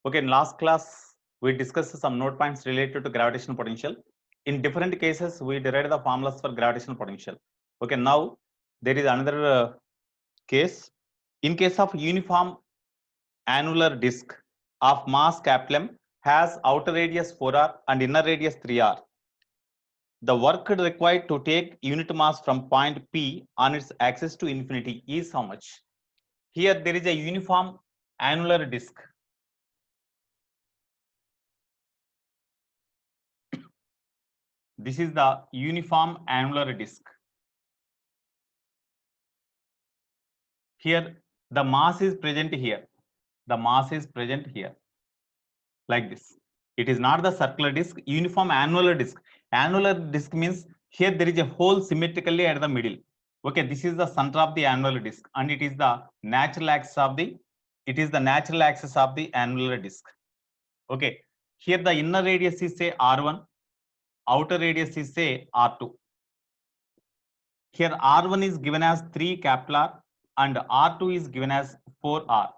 Okay, in last class we discussed some note points related to gravitational potential. In different cases we derived the formulas for gravitational potential. Okay, now there is another case. In case of uniform annular disk of mass capital M has outer radius 4r and inner radius 3r. The work required to take unit mass from point P on its axis to infinity is how much? Here there is a uniform annular disk. This is the uniform annular disk. Here the mass is present here. The mass is present here like this. It is not the circular disk, uniform annular disk. Annular disk means here there is a hole symmetrically at the middle. Okay, this is the center of the annular disk and it is the natural axis of the annular disk. Okay, here the inner radius is say R1, outer radius is say R2. Here R1 is given as 3 capital R and R2 is given as 4R.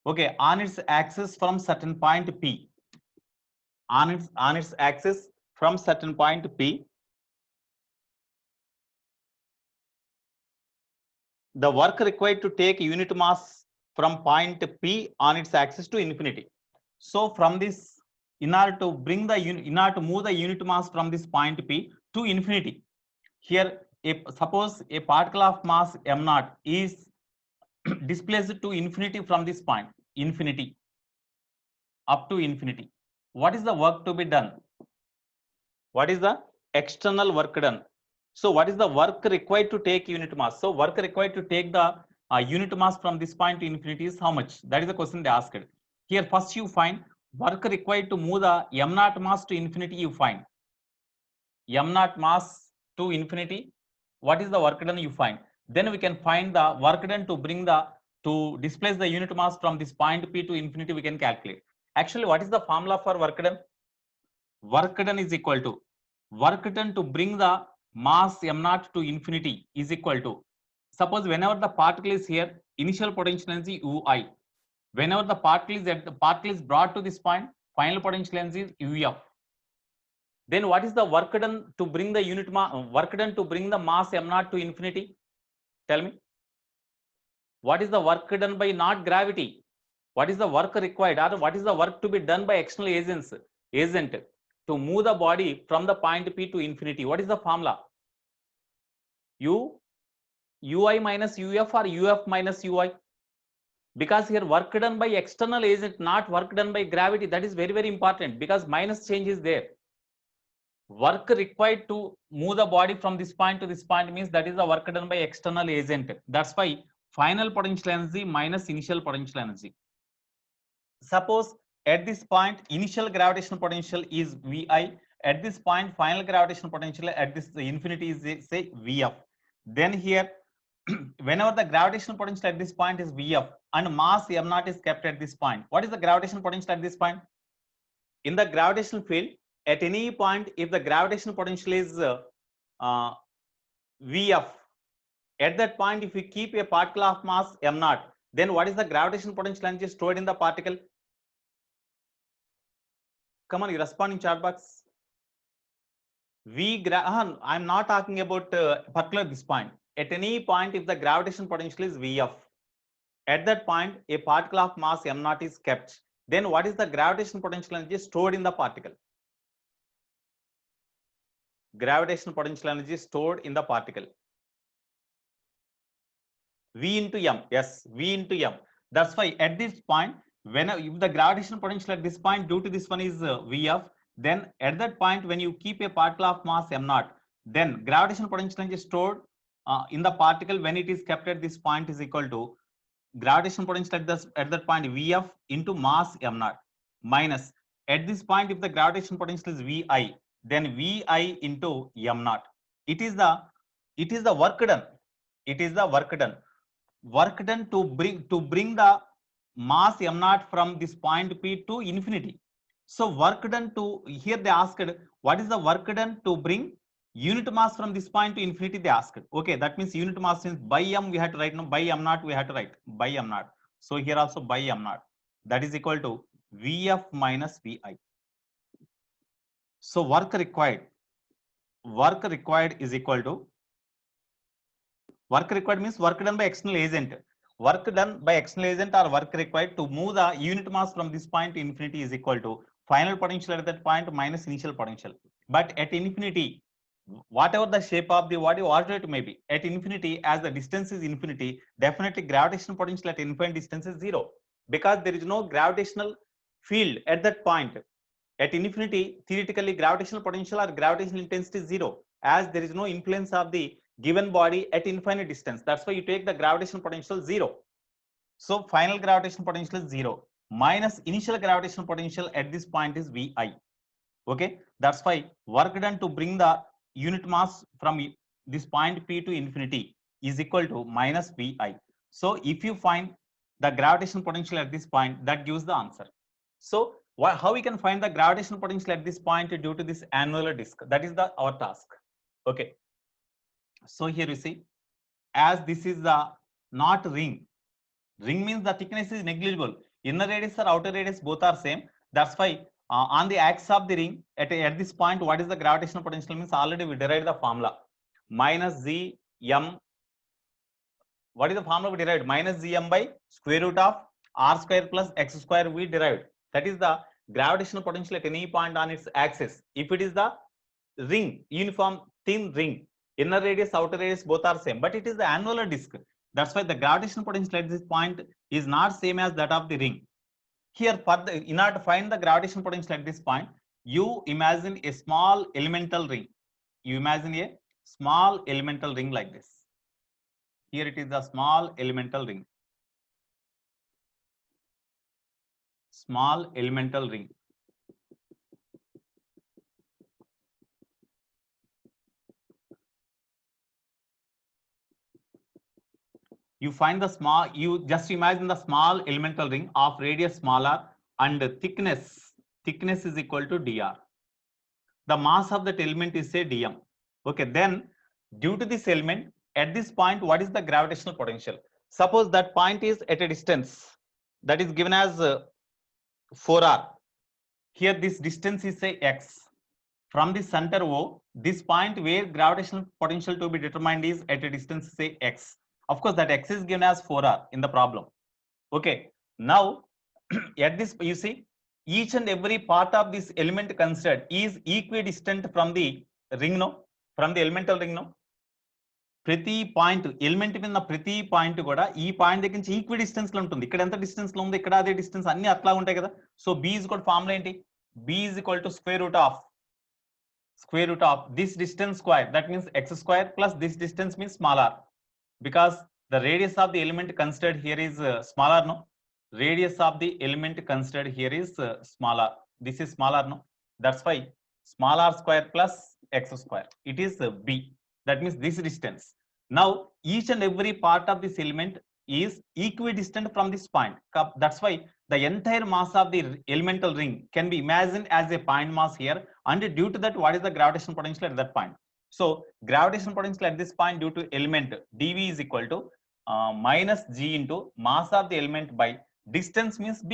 Okay, on its axis from certain point P, on its axis from certain point P, the work required to take unit mass from point P on its axis to infinity. So from this, in order to move the unit mass from this point P to infinity, here suppose a particle of mass m0 is displaced to infinity from this point, infinity up to infinity. What is the work to be done? What is the external work done? So what is the work required to take unit mass? So work required to take the unit mass from this point to infinity is how much? That is the question they asked. Here first you find work required to move the m0 mass to infinity. You find m0 mass to infinity. What is the work done? You find. Then we can find the work done to displace the unit mass from this point P to infinity. We can calculate. Actually, what is the formula for work done? Work done is equal to work done to bring the mass m0 to infinity is equal to, suppose whenever the particle is here, initial potential energy ui. Whenever the particle is brought to this point, final potential energy is uf. Then what is the work done to bring the mass m0 to infinity? Tell me. What is the work done by not gravity? What is the work required, or what is the work to be done by external agent to move the body from the point P to infinity? What is the formula? Ui minus uf or uf minus ui? Because here work done by external agent, not work done by gravity. That is very, very important, because minus change is there. Work required to move the body from this point to this point means that is the work done by external agent. That's why final potential energy minus initial potential energy. Suppose at this point initial gravitational potential is Vi, at this point final gravitational potential at this infinity is say Vf. Then here whenever the gravitational potential at this point is Vf and mass m0 is kept at this point, what is the gravitational potential at this point? In the gravitational field, at any point, if the gravitational potential is Vf, at that point, if we keep a particle of mass m0, then what is the gravitational potential energy stored in the particle? Come on, you respond in chat box. I'm not talking about particular this point. At any point, if the gravitational potential is Vf, at that point, a particle of mass m0 is kept. Then what is the gravitational potential energy stored in the particle? Gravitational potential energy stored in the particle. V into m. Yes, V into m. That's why at this point, if the gravitational potential at this point due to this one is Vf, then at that point when you keep a particle of mass m0, then gravitational potential energy stored in the particle when it is kept at this point is equal to gravitational potential at that point Vf into mass m0 minus at this point if the gravitational potential is Vi, then Vi into m0. It is the work done. It is the work done. Work done to bring the mass m0 from this point P to infinity. So work done to, here they asked what is the work done to bring unit mass from this point to infinity, they asked. Okay, that means unit mass is by m we have to write, no, by m0 we have to write by m0. So here also by m0, that is equal to Vf minus Vi. So work required is equal to, work required means work done by external agent. Work done by external agent or work required to move the unit mass from this point to infinity is equal to final potential at that point minus initial potential. But at infinity, whatever the shape of the body, whatever it may be, at infinity, as the distance is infinity, definitely gravitational potential at infinite distance is zero, because there is no gravitational field at that point. At infinity, theoretically, gravitational potential or gravitational intensity is zero, as there is no influence of the given body at infinite distance. That's why you take the gravitational potential zero. So final gravitational potential is zero minus initial gravitational potential at this point is Vi. Okay, that's why work done to bring the unit mass from this point P to infinity is equal to minus Vi. So if you find the gravitational potential at this point, that gives the answer. So how we can find the gravitational potential at this point due to this annular disk? That is our task. Okay. So here you see, as this is the not ring. Ring means the thickness is negligible. Inner radius or outer radius both are same. That's why on the axis of the ring at this point, what is the gravitational potential means already we derived the formula. Minus Gm. What is the formula we derived? Minus Gm by square root of r square plus x square we derived. That is the gravitational potential at any point on its axis. If it is the ring, uniform thin ring, inner radius, outer radius both are same, but it is the annular disk. That's why the gravitational potential at this point is not same as that of the ring. Here, further, in order to find the gravitational potential at this point, you imagine a small elemental ring. You imagine a small elemental ring like this. Here it is the small elemental ring. Small elemental ring. You find the small, you just imagine the small elemental ring of radius smaller and thickness is equal to dr. The mass of that element is say dm. Okay, then due to this element at this point, what is the gravitational potential? Suppose that point is at a distance that is given as 4r. Here this distance is say x. From the center O, this point where gravitational potential to be determined is at a distance say x. Of course, that x is given as 4r in the problem. Okay, now at this, you see, each and every part of this element considered is equidistant from the ring, no? From the elemental ring, no? ప్రతి point element మీద ప్రతి point కూడా ఈ point దగ్గర నుంచి equi distance లో ఉంటుంది. ఇక్కడ ఎంత డిస్టెన్స్ లో ఉంది, ఇక్కడ అదే డిస్టెన్స్, అన్ని అట్లా ఉంటాయి కదా. So B is equal formula ఏంటి? B is equal to square root of this distance square, that means x square plus this distance means small r, because the radius of the element considered here is smaller, no? Radius of the element considered here is smaller. This is smaller, no? That's why small r square plus x square, it is b. That means this distance. Now each and every part of this element is equidistant from this point. That's why the entire mass of the elemental ring can be imagined as a point mass here, and due to that, what is the gravitational potential at that point? So gravitational potential at this point due to element dv is equal to minus g into mass of the element by distance means b.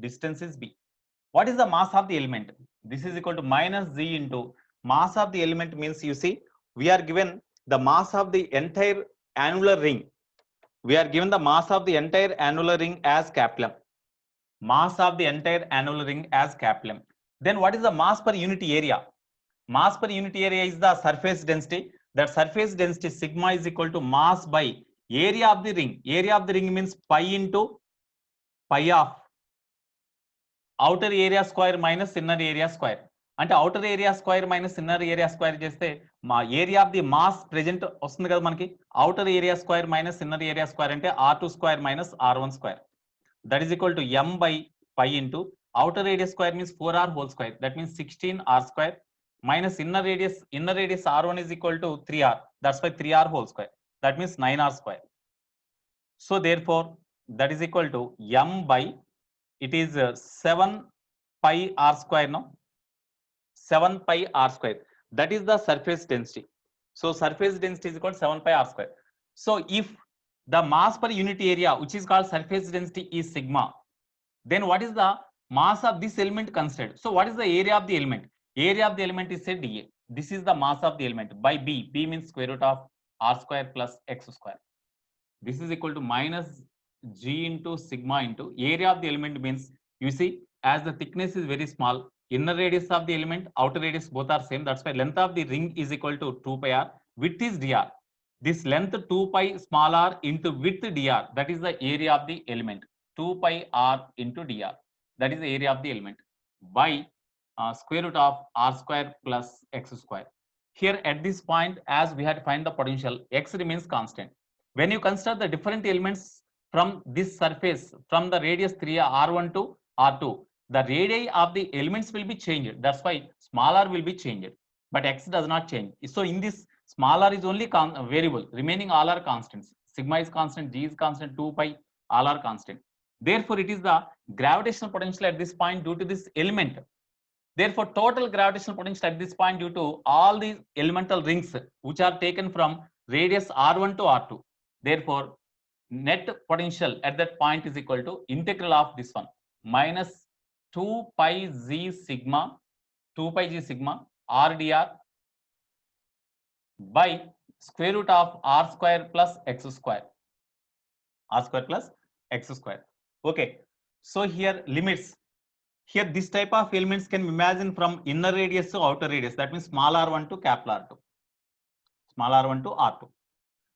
Distance is b. What is the mass of the element? This is equal to minus g into mass of the element means, you see, we are given the mass of the entire annular ring. We are given the mass of the entire annular ring as capital M. Mass of the entire annular ring as capital M. Then what is the mass per unit area? Mass per unit area is the surface density. That surface density sigma is equal to mass by area of the ring. Area of the ring means pi into pi of outer area square minus inner area square. అంటే outer area square minus inner area square చేస్తే మా area of the mass present వస్తుంది కదా మనకి. outer area square minus inner area square అంటే r2 square minus r1 square. That is equal to m by pi into outer radius square means 4r whole square. That means 16r square minus inner radius r1 is equal to 3r. That's why 3r whole square. That means 9r square. So therefore that is equal to m by, it is 7 pi r square, no? 7 pi r square. That is the surface density. So surface density is equal to 7 pi r square. So if the mass per unit area, which is called surface density, is sigma, then what is the mass of this element considered. So what is the area of the element? Area of the element is said dA. This is the mass of the element by B. B means square root of r square plus x square. This is equal to minus g into sigma into area of the element means, you see, as the thickness is very small, inner radius of the element, outer radius both are same. That's why length of the ring is equal to 2 pi r. Width is dr. This length 2 pi small r into width dr, that is the area of the element. 2 pi r into dr, that is the area of the element, by square root of r square plus x square. Here at this point, as we had to find the potential, x remains constant. When you consider the different elements from this surface, from the radius 3 r1 to r2, the radii of the elements will be changed. That's why small r will be changed, but x does not change. So in this, small r is only variable, remaining all are constants. Sigma is constant, g is constant, 2 pi, all are constant. Therefore, it is the gravitational potential at this point due to this element. Therefore, total gravitational potential at this point due to all these elemental rings which are taken from radius r1 to r2. Therefore, net potential at that point is equal to integral of this one minus 2 pi g sigma r dr by square root of r square plus x square. Okay. So here limits. Here this type of elements can be imagined from inner radius to outer radius. That means small r1 to capital R2. Small r1 to r2.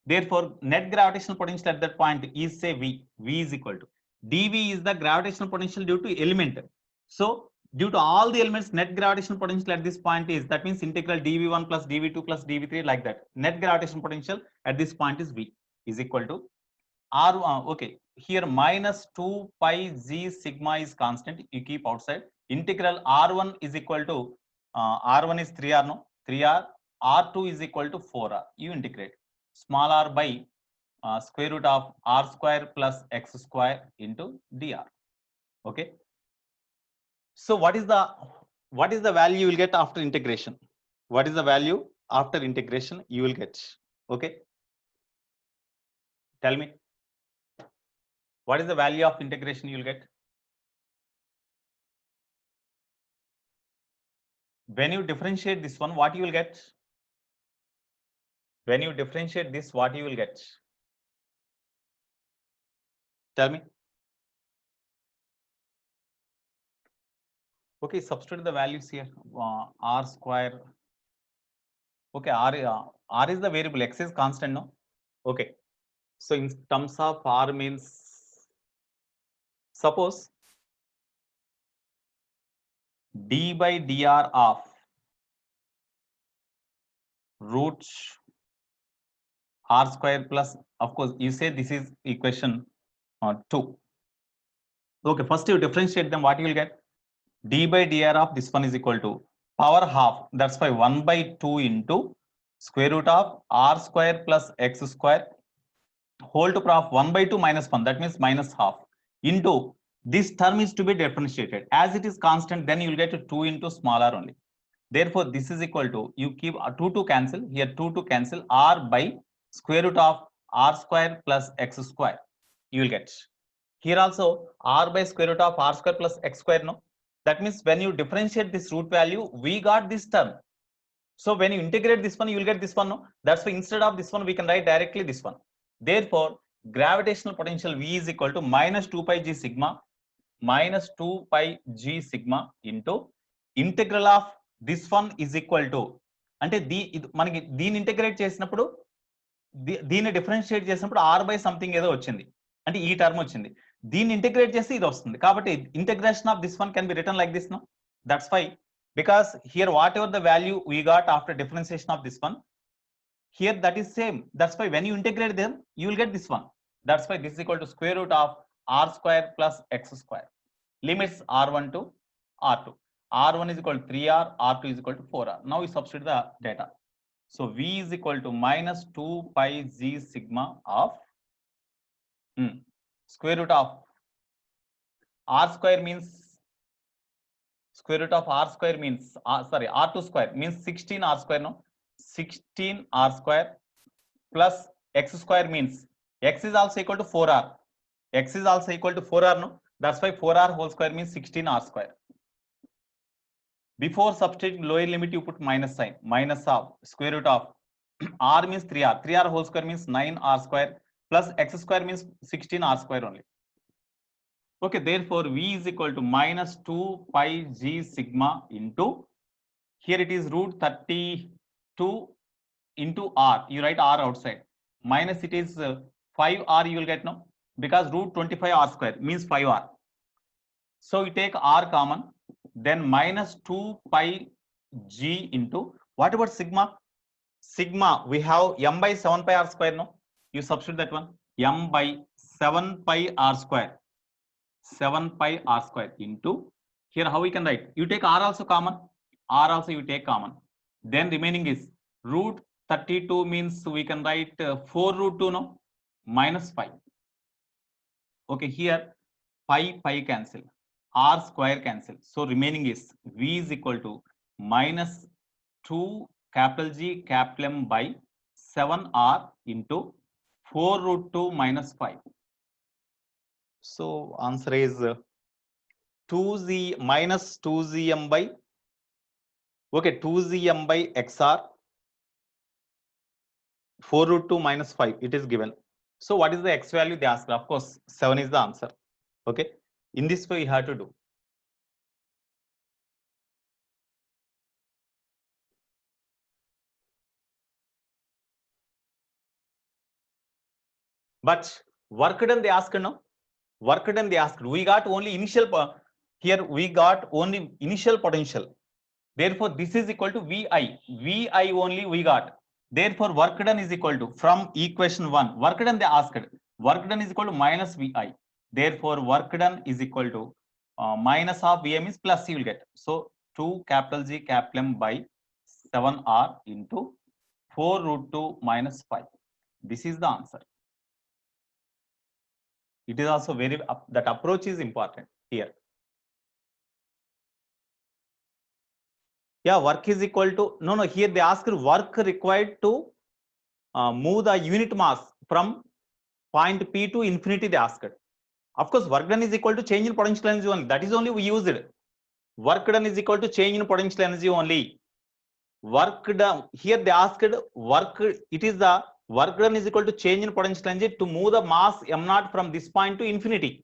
Therefore, net gravitational potential at that point is, say, V. V is equal to dV is the gravitational potential due to element. So due to all the elements, net gravitational potential at this point is, that means integral dV1 plus dV2 plus dV3 like that. Net gravitational potential at this point is V is equal to R. Okay, here minus 2 pi g sigma is constant. You keep outside. Integral R1 is equal to R1 is 3R, no? 3R. R2 is equal to 4R. You integrate small r by square root of r square plus x square into dr. Okay. So what is the value you will get after integration? What is the value after integration you will get? Okay. Tell me. What is the value of integration you will get? When you differentiate this one, what you will get? When you differentiate this, what you will get? Tell me. Okay, substitute the values here. R square. Okay, R is the variable, x is constant, no? Okay. So in terms of R means, suppose d by dr of root r square plus, of course, you say this is equation 2. Okay, first you differentiate them, what you will get? D by dr of this one is equal to power half. That's why 1 by 2 into square root of r square plus x square whole to power of 1 by 2 minus 1. That means minus half into this term is to be differentiated. As it is constant, then you will get 2 into small r only. Therefore, this is equal to, you keep 2 to cancel, here 2 to cancel, r by square root of r square plus x square. You will get here also r by square root of r square plus x square, no? That means when you differentiate this root value, we got this term. So when you integrate this one, you will get this one, no? That's why instead of this one, we can write directly this one. Therefore, gravitational potential V is equal to minus 2 pi g sigma into integral of this one is equal to, అంటే మనకి దీన్ని integrate చేసినప్పుడు దీన్ని differentiate చేసినప్పుడు r by something ఏదో వచ్చింది, అంటే ఈ టర్మ్ వచ్చింది. దీన్ని ఇంటిగ్రేట్ చేసి ఇది వస్తుంది. కాబట్టి integration of this one can be written like this, no? That's why, because here whatever the value we got after differentiation of this one, here that is same. That's why when you integrate them, you will get this one. That's why this is equal to square root of r square plus x square. Limits r1 to r2. R1 is equal to 3r, R2 is equal to 4r. Now we substitute the data. So V is equal to minus 2 pi g sigma of square root of r square means, square root of r square means, r2 square means 16r square, no? 16r square plus x square means x is also equal to 4r. X is also equal to 4r, no? That's why 4r whole square means 16r square. Before substituting lower limit, you put minus sign, minus of square root of r means 3r. 3r whole square means 9r square plus x square means 16r square only. Okay, therefore v is equal to minus 2 pi g sigma into, here it is root 32 into r. You write r outside. Minus it is 5r you will get now, because root 25r square means 5r. So you take r common, then minus 2 pi g into, what about sigma? Sigma, we have m by 7 pi r square, no? You substitute that one, m by 7 pi r square. 7 pi r square into, here how we can write? You take r also common, r also you take common. Then remaining is root 32 means we can write 4 root 2, no? Minus 5. Okay, here pi cancel, r square cancel. So remaining is v is equal to minus 2 capital G capital M by 7r into 4 root 2 minus 5. So answer is 2z minus 2zm by, okay, 2zm by xr 4 root 2 minus 5, it is given. So what is the x value they ask? Of course 7 is the answer. Okay, in this way you have to do. But work done they asked, no? Work done they asked. We got only initial, here we got only initial potential. Therefore, this is equal to VI. VI only we got. Therefore, work done is equal to, from equation 1, work done they asked. Work done is equal to minus VI. Therefore, work done is equal to minus of VM is plus you will get. So, 2 capital G capital M by 7R into 4 root 2 minus 5. This is the answer. It is also very, that approach is important here. Yeah, work is equal to, no, here they ask work required to move the unit mass from point P to infinity, they asked. Of course, work done is equal to change in potential energy only. That is only we used. Work done is equal to change in potential energy only. Work done, here they asked work, it is the work done is equal to change in potential energy to move the mass m0 from this point to infinity.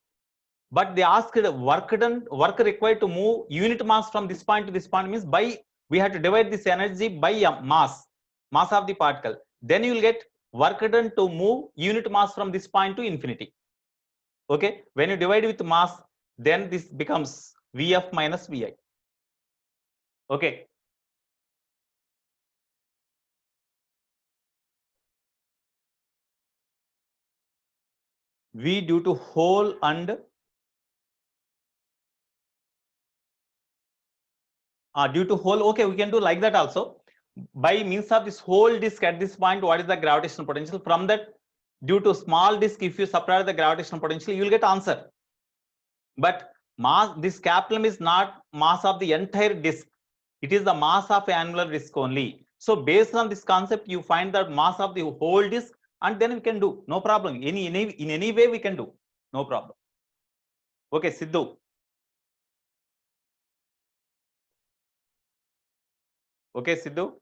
But they asked work done, work required to move unit mass from this point to this point means by, we have to divide this energy by mass of the particle. Then you will get work done to move unit mass from this point to infinity. Okay, when you divide with mass, then this becomes Vf minus Vi. Okay. V due to hole and due to hole. Okay, we can do like that also. By means of this whole disk at this point, what is the gravitational potential? From that, due to small disk, if you subtract the gravitational potential, you will get answer. But mass, this capital M is not mass of the entire disk. It is the mass of annular disk only. So based on this concept, you find the mass of the whole disk, and then we can do, no problem. In any way we can do, no problem. Okay, Sidhu. Okay, Sidhu.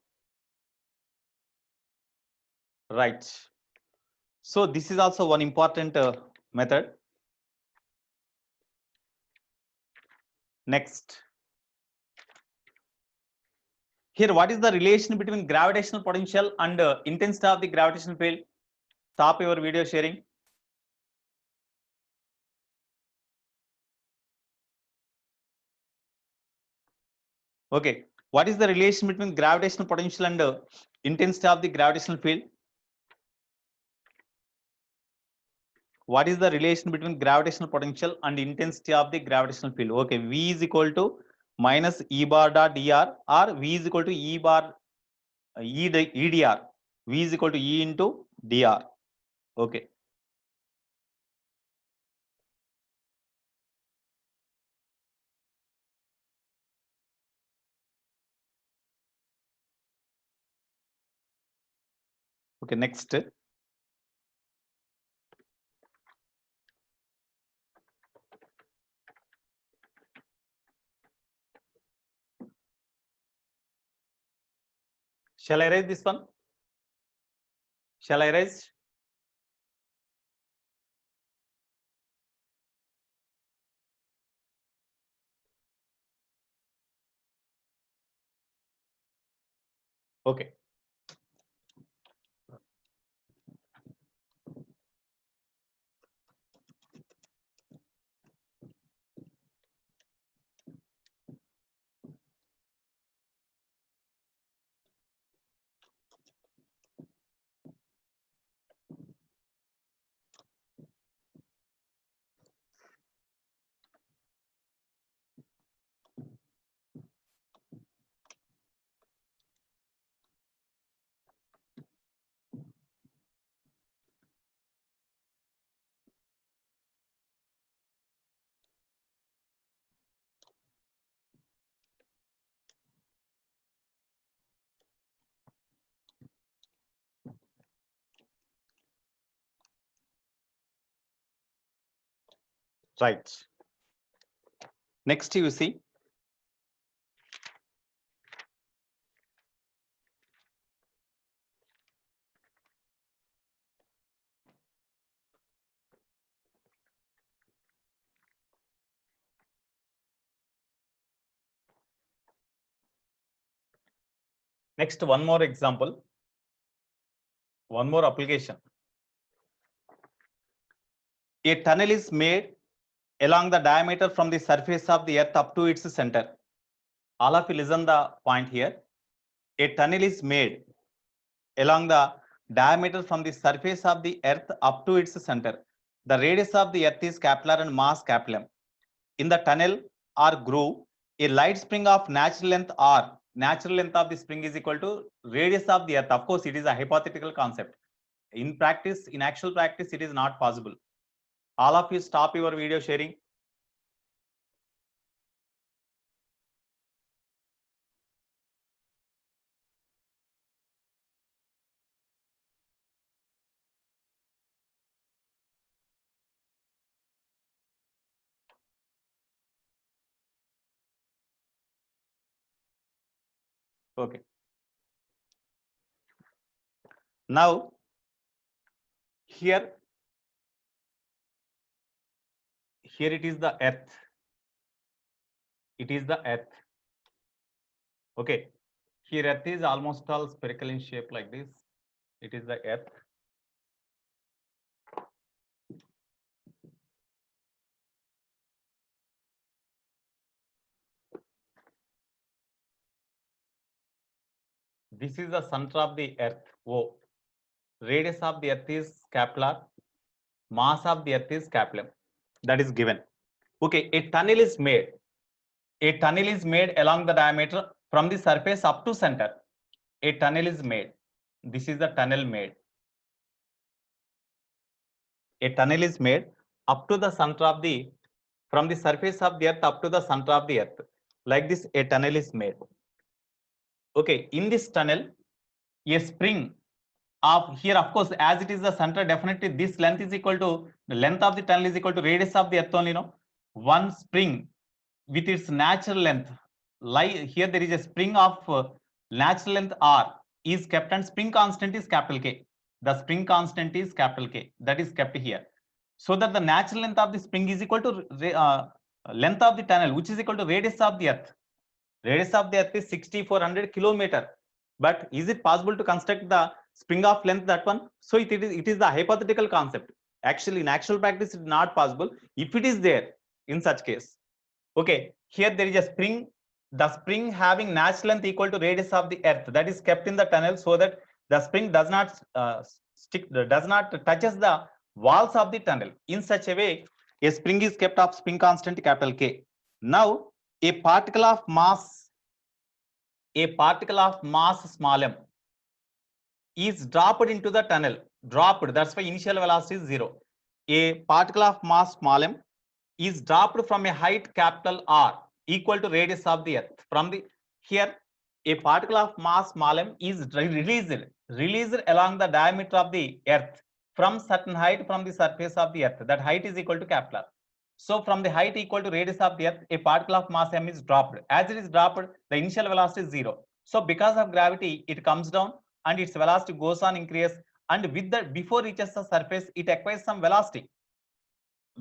Right. So this is also one important method. Next. Here, what is the relation between gravitational potential and intensity of the gravitational field? Stop your video sharing. Okay. What is the relation between gravitational potential and intensity of the gravitational field? What is the relation between gravitational potential and intensity of the gravitational field? Okay, V is equal to minus E bar dot dr, or V is equal to E bar EDR. V is equal to E into dr. Okay. Okay, next. Shall I erase this one? Shall I erase? Okay. Right. Next, you see. Next, one more example. One more application. A tunnel is made along the diameter from the surface of the earth up to its center. All of you listen the point here. A tunnel is made along the diameter from the surface of the earth up to its center. The radius of the earth is capital and mass capital M. In the tunnel or groove, a light spring of natural length R, natural length of the spring is equal to radius of the earth. Of course, it is a hypothetical concept. In practice, in actual practice, it is not possible. All of you stop your video sharing. Okay. Now, here it is the earth. It is the earth. Okay. Here earth is almost all spherical in shape like this. It is the earth. This is the center of the earth, O. Radius of the earth is capital R. Mass of the earth is capital M. That is given. Okay, a tunnel is made. A tunnel is made along the diameter from the surface up to center. A tunnel is made. This is the tunnel made. A tunnel is made up to the center of the, from the surface of the earth up to the center of the earth. Like this, a tunnel is made. Okay, in this tunnel, a spring of here, of course, as it is the center, definitely this length is equal to, the length of the tunnel is equal to radius of the earth only, no? One spring with its natural length, like here there is a spring of natural length R is kept and spring constant is capital K. The spring constant is capital K, that is kept here. So that the natural length of the spring is equal to length of the tunnel, which is equal to radius of the earth. Radius of the earth is 6,400 kilometer. But is it possible to construct the spring of length that one? So it is the hypothetical concept. Actually, in actual practice, it is not possible. If it is there in such case, okay, here there is a spring. The spring having natural length equal to radius of the earth, that is kept in the tunnel so that the spring does not touches the walls of the tunnel. In such a way, a spring is kept of spring constant capital K. Now, a particle of mass small m is dropped into the tunnel. Dropped, that's why initial velocity is 0. A particle of mass small m is dropped from a height capital R equal to radius of the earth. From the here, a particle of mass small m is released along the diameter of the earth from certain height from the surface of the earth. That height is equal to capital R. So from the height equal to radius of the earth, a particle of mass m is dropped. As it is dropped, the initial velocity is 0. So because of gravity, it comes down and its velocity goes on increase, and with that, before reaches the surface, it acquires some velocity.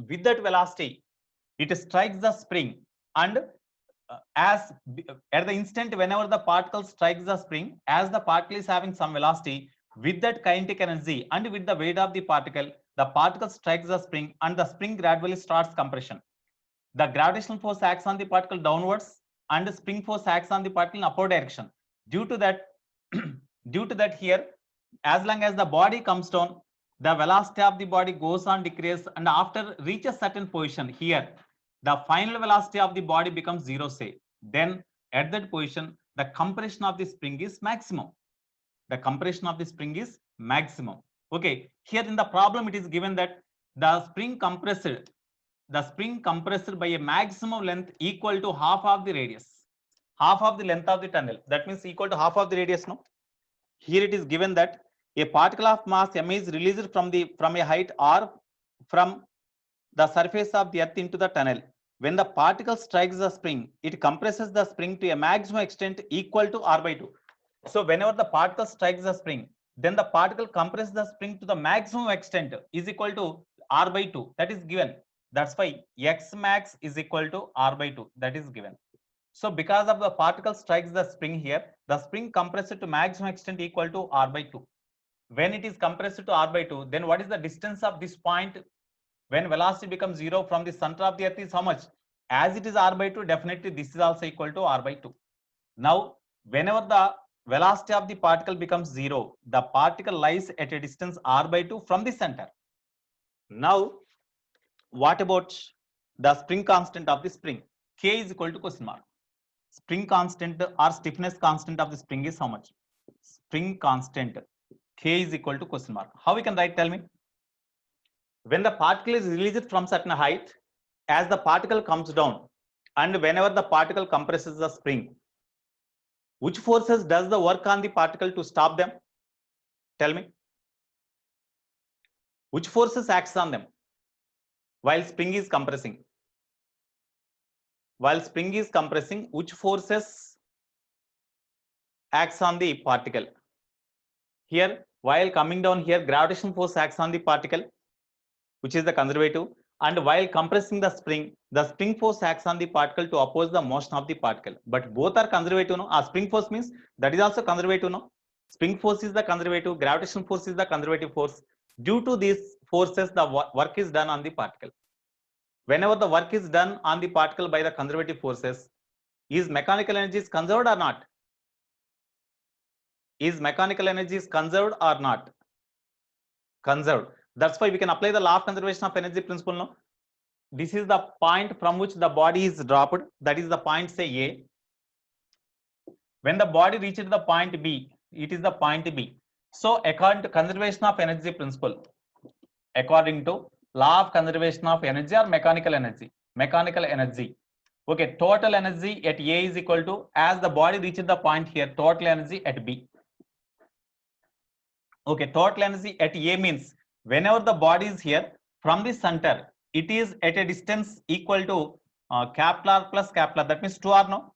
With that velocity, it strikes the spring, and at the instant whenever the particle strikes the spring, as the particle is having some velocity, with that kinetic energy and with the weight of the particle strikes the spring, and the spring gradually starts compression. The gravitational force acts on the particle downwards, and the spring force acts on the particle in upward direction. Due to that, here, as long as the body comes down, the velocity of the body goes on decrease, and after reaches certain position here, the final velocity of the body becomes 0, say. Then at that position, the compression of the spring is maximum. The compression of the spring is maximum. Okay, here in the problem it is given that the spring compressed by a maximum length equal to half of the radius, half of the length of the tunnel. That means equal to half of the radius. No, here it is given that a particle of mass m is released from a height r from the surface of the earth into the tunnel. When the particle strikes the spring, it compresses the spring to a maximum extent equal to r by 2. So whenever the particle strikes the spring, then the particle compresses the spring to the maximum extent is equal to r by 2. That is given. That's why x max is equal to r by 2. That is given. So because of the particle strikes the spring here, the spring compressed to maximum extent equal to r by 2. When it is compressed to r by 2, then what is the distance of this point when velocity becomes 0 from the center of the earth is how much? As it is r by 2, definitely this is also equal to r by 2. Now, whenever the velocity of the particle becomes 0, the particle lies at a distance r by 2 from the center. Now, what about the spring constant of the spring? K is equal to question mark. Spring constant or stiffness constant of the spring is how much? Spring constant K is equal to question mark. How we can write? Tell me. When the particle is released from certain height, as the particle comes down, and whenever the particle compresses the spring, which forces does the work on the particle to stop them? Tell me. Which forces acts on them while spring is compressing? While spring is compressing, which forces acts on the particle? Here, while coming down here, gravitational force acts on the particle, which is the conservative, and while compressing the spring force acts on the particle to oppose the motion of the particle. But both are conservative. No, spring force means that is also conservative. No, spring force is the conservative, gravitational force is the conservative force. Due to these forces, the work is done on the particle. Whenever the work is done on the particle by the conservative forces, is mechanical energy is conserved or not? Is mechanical energy is conserved or not? Conserved. That's why we can apply the law of conservation of energy principle. No, this is the point from which the body is dropped. That is the point, say A. When the body reaches the point B, it is the point B. So according to conservation of energy principle, according to law of conservation of energy or mechanical energy, okay, total energy at A is equal to, as the body reaches the point here, total energy at B. Okay, total energy at A means whenever the body is here from the center, it is at a distance equal to capital R plus capital R. That means 2R. No,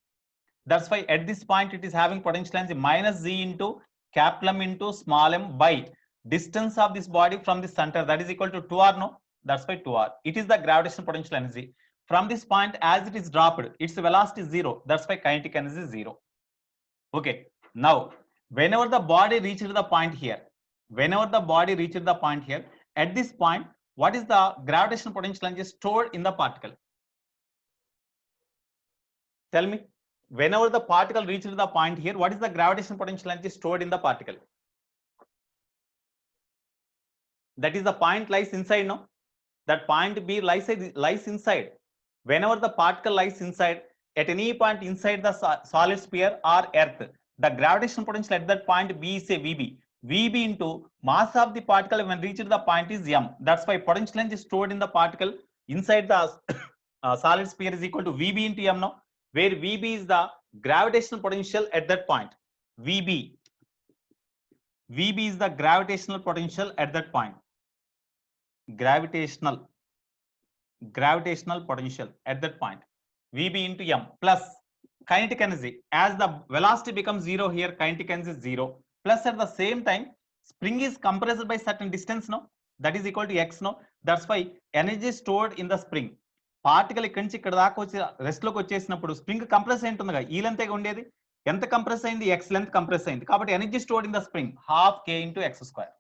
that's why at this point it is having potential energy minus Z into capital M into small m by distance of this body from the center, that is equal to 2R. No, that's why 2R. It is the gravitational potential energy. From this point, as it is dropped, its velocity is 0. That's why kinetic energy is 0. Okay. Now, whenever the body reaches the point here, at this point, what is the gravitational potential energy stored in the particle? Tell me. Whenever the particle reaches the point here, what is the gravitational potential energy stored in the particle? That is the point lies inside. No, that point B lies inside. Whenever the particle lies inside, at any point inside the solid sphere or earth, the gravitational potential at that point B is a VB. VB into mass of the particle when reached the point is M. That's why potential energy stored in the particle inside the solid sphere is equal to VB into M. Now, where VB is the gravitational potential at that point. VB is the gravitational potential at that point. Gravitational potential at that point. VB into M plus kinetic energy. As the velocity becomes 0 here, kinetic energy is 0. Plus at the same time, spring is compressed by certain distance, no? That is equal to x, no? That's why energy stored in the spring. Particle ఇక్కడి నుంచి ఇక్కడ దాకా వచ్చి rest లోకి వచ్చేసినప్పుడు spring compress అయింటుందిగా ఈ length ఉండేది, ఎంత compress అయింది, ఎక్స్ లెంత్ కంప్రెస్ అయింది, కాబట్టి energy stored in the spring half k into x square.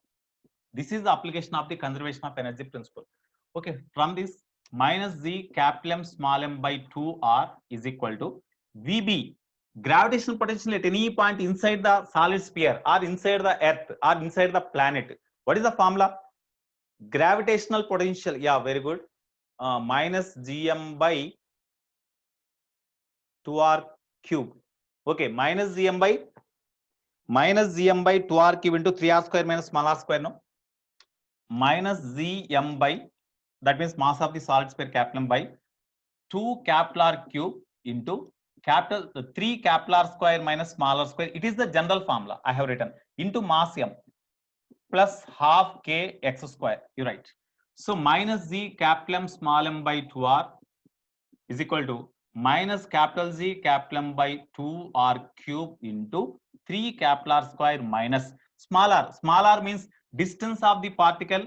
This is the application of the conservation of energy principle. Okay, from this minus z capital M small m by 2r is equal to VB, gravitational potential at any point inside the solid sphere or inside the earth or inside the planet. What is the formula? Gravitational potential, yeah, very good. Minus gm by 2r cube. Okay, minus gm by 2r cube into 3r square minus small r square, no? Minus gm by, that means mass of the solid sphere capital M by 2 capital R cube into capital 3 capital R square minus small r square. It is the general formula I have written, into mass m plus half k x square. You write. So minus z capital M small m by 2r is equal to minus capital Z capital M by 2r cube into 3 capital R square minus small r. Small r means distance of the particle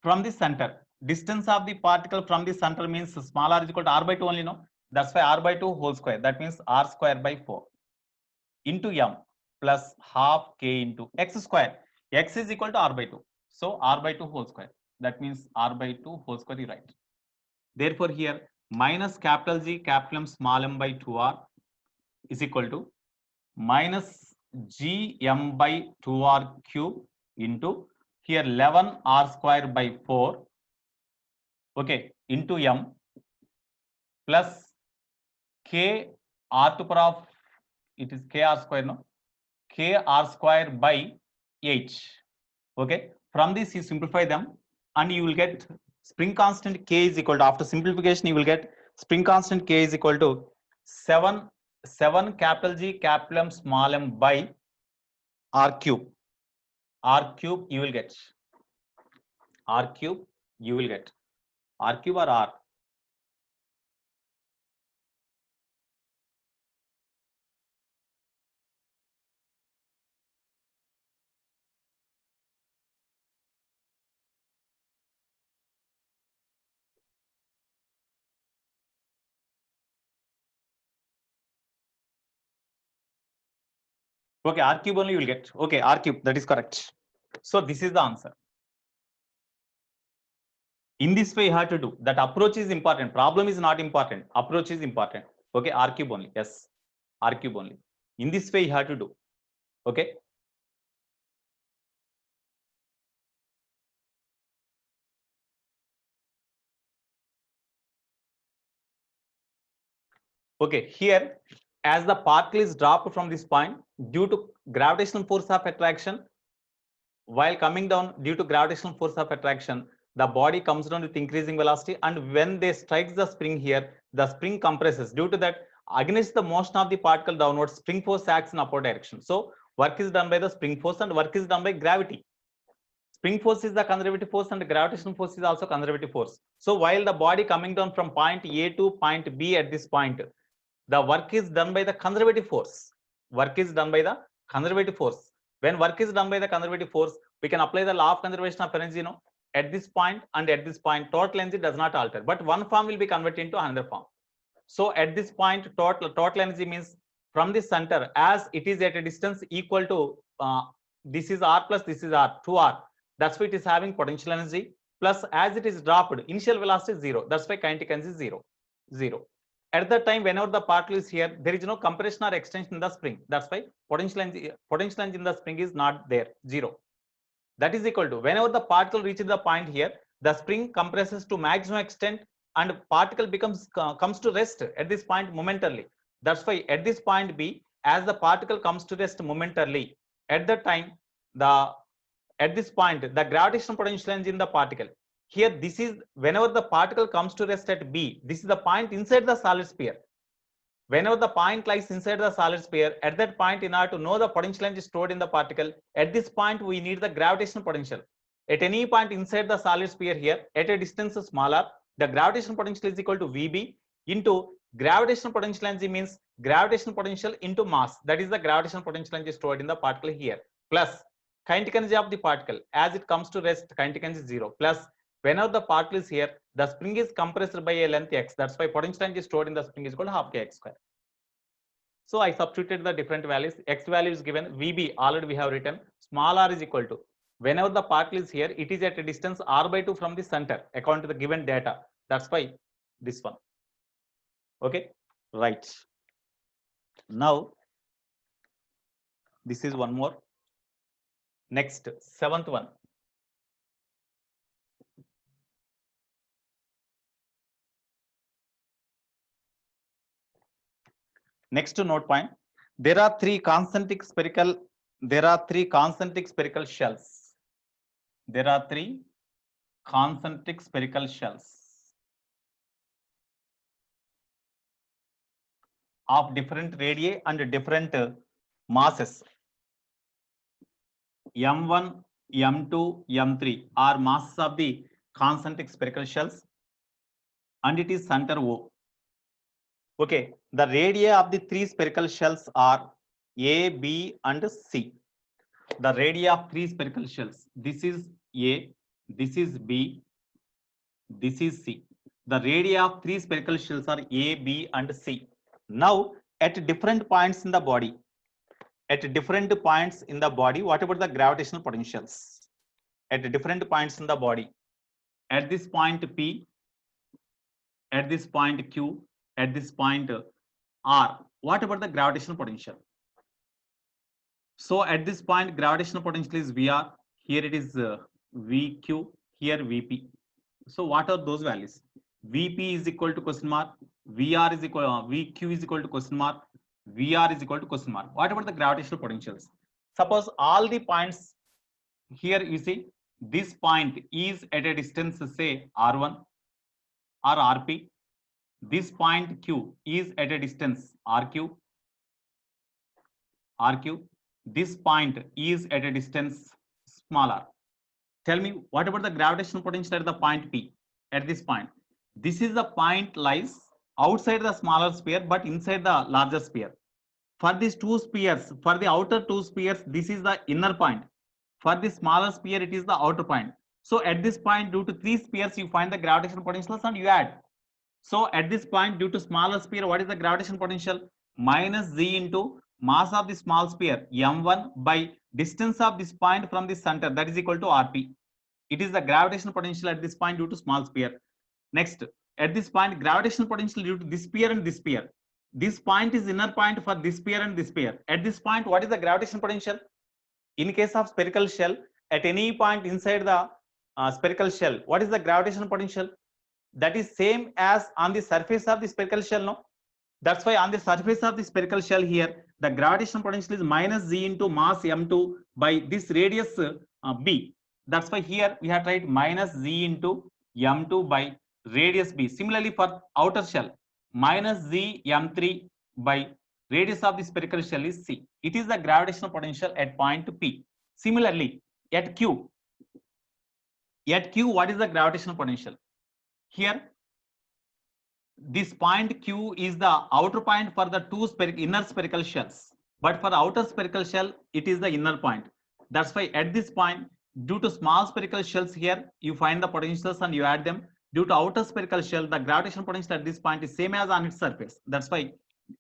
from the center. Distance of the particle from the center means small r is equal to r by 2 only, no? That's why r by 2 whole square. That means r square by 4 into m plus half k into x square. X is equal to r by 2. So r by 2 whole square. That means r by 2 whole square, you write. Therefore here minus capital Z capital M small m by 2r is equal to minus gm by 2r cube into here 11 r square by 4, okay, into m plus k r to power of, it is k r square, no? K r square by 8. Okay, from this you simplify them and you will get spring constant k is equal to, after simplification you will get spring constant k is equal to 7 capital G capital M small m by r cube. R cube you will get. R cube you will get. R cube or r? Okay, r cube only you will get. Okay, r cube, that is correct. So this is the answer. In this way you have to do. That approach is important. Problem is not important. Approach is important. Okay, r cube only. Yes, r cube only. In this way you have to do. Okay. Okay, here as the particle is dropped from this point due to gravitational force of attraction, while coming down due to gravitational force of attraction, the body comes down with increasing velocity, and when they strike the spring here, the spring compresses. Due to that, against the motion of the particle downwards, spring force acts in upward direction. So work is done by the spring force and work is done by gravity. Spring force is the conservative force and the gravitational force is also conservative force. So while the body coming down from point A to point B at this point, the work is done by the conservative force. Work is done by the conservative force. When work is done by the conservative force, we can apply the law of conservation of energy, you know, at this point and at this point, total energy does not alter, but one form will be converted into another form. So at this point, total energy means from the center, as it is at a distance equal to, this is r plus this is r, 2r. That's why it is having potential energy, plus as it is dropped, initial velocity is 0. That's why kinetic energy is 0. At that time, whenever the particle is here, there is no compression or extension in the spring. That's why potential energy in the spring is not there, 0. That is equal to, whenever the particle reaches the point here, the spring compresses to maximum extent and particle comes to rest at this point momentarily. That's why at this point B, as the particle comes to rest momentarily, at that time, at this point, the gravitational potential energy in the particle, here this is, whenever the particle comes to rest at B, this is the point inside the solid sphere. Whenever the point lies inside the solid sphere, at that point, in order to know the potential energy stored in the particle, at this point we need the gravitational potential. At any point inside the solid sphere here, at a distance smaller, the gravitational potential is equal to VB into Gravitational potential energy means gravitational potential into mass. That is the gravitational potential energy stored in the particle here. Plus kinetic energy of the particle as it comes to rest, kinetic energy is 0. Plus whenever the particle is here, the spring is compressed by a length x. That's why potential energy stored in the spring is called half kx square. So I substituted the different values. X value is given, VB already we have written. Small r is equal to, whenever the particle is here, it is at a distance r by 2 from the center according to the given data. That's why this one. Okay, right. Now this is one more. Next, seventh one. Next to note point, there are three concentric spherical shells. There are three concentric spherical shells of different radii and different masses. M1, M2, M3 are masses of the concentric spherical shells, and it is center O. Okay, the radii of the three spherical shells are A, B, and C. The radii of three spherical shells. This is A, this is B, this is C. The radii of three spherical shells are A, B, and C. Now, at different points in the body, what about the gravitational potentials? At different points in the body, at this point P, at this point Q, at this point R, what about the gravitational potential? So at this point, gravitational potential is VR. Here it is VQ, here VP. So what are those values? VP is equal to question mark, VR is equal, VQ is equal to question mark, VR is equal to question mark. What about the gravitational potentials? Suppose all the points here, you see, this point is at a distance, say R1 or RP. This point Q is at a distance RQ. This point is at a distance smaller. Tell me, what about the gravitational potential at the point P? At this point, this is the point lies outside the smaller sphere but inside the larger sphere. For these two spheres, for the outer two spheres, this is the inner point. For the smaller sphere, it is the outer point. So at this point, due to three spheres, you find the gravitational potentials and you add. So at this point, due to smaller sphere, what is the gravitational potential? Minus z into mass of the small sphere m1 by distance of this point from the center, that is equal to rp. It is the gravitational potential at this point due to small sphere. Next, at this point, gravitational potential due to this sphere and this sphere. This point is inner point for this sphere and this sphere. At this point, what is the gravitational potential? In case of spherical shell, at any point inside the spherical shell, what is the gravitational potential? That is same as on the surface of the spherical shell, no? That's why on the surface of the spherical shell here, the gravitational potential is minus z into mass m2 by this radius b. That's why here we have tried minus z into m2 by radius b. Similarly, for outer shell, minus z m3 by radius of the spherical shell is c. It is the gravitational potential at point P. Similarly, at Q, what is the gravitational potential? Here, this point Q is the outer point for the two inner spherical shells, but for outer spherical shell, it is the inner point. That's why at this point, due to small spherical shells here, you find the potentials and you add them. Due to outer spherical shell, the gravitational potential at this point is same as on its surface. That's why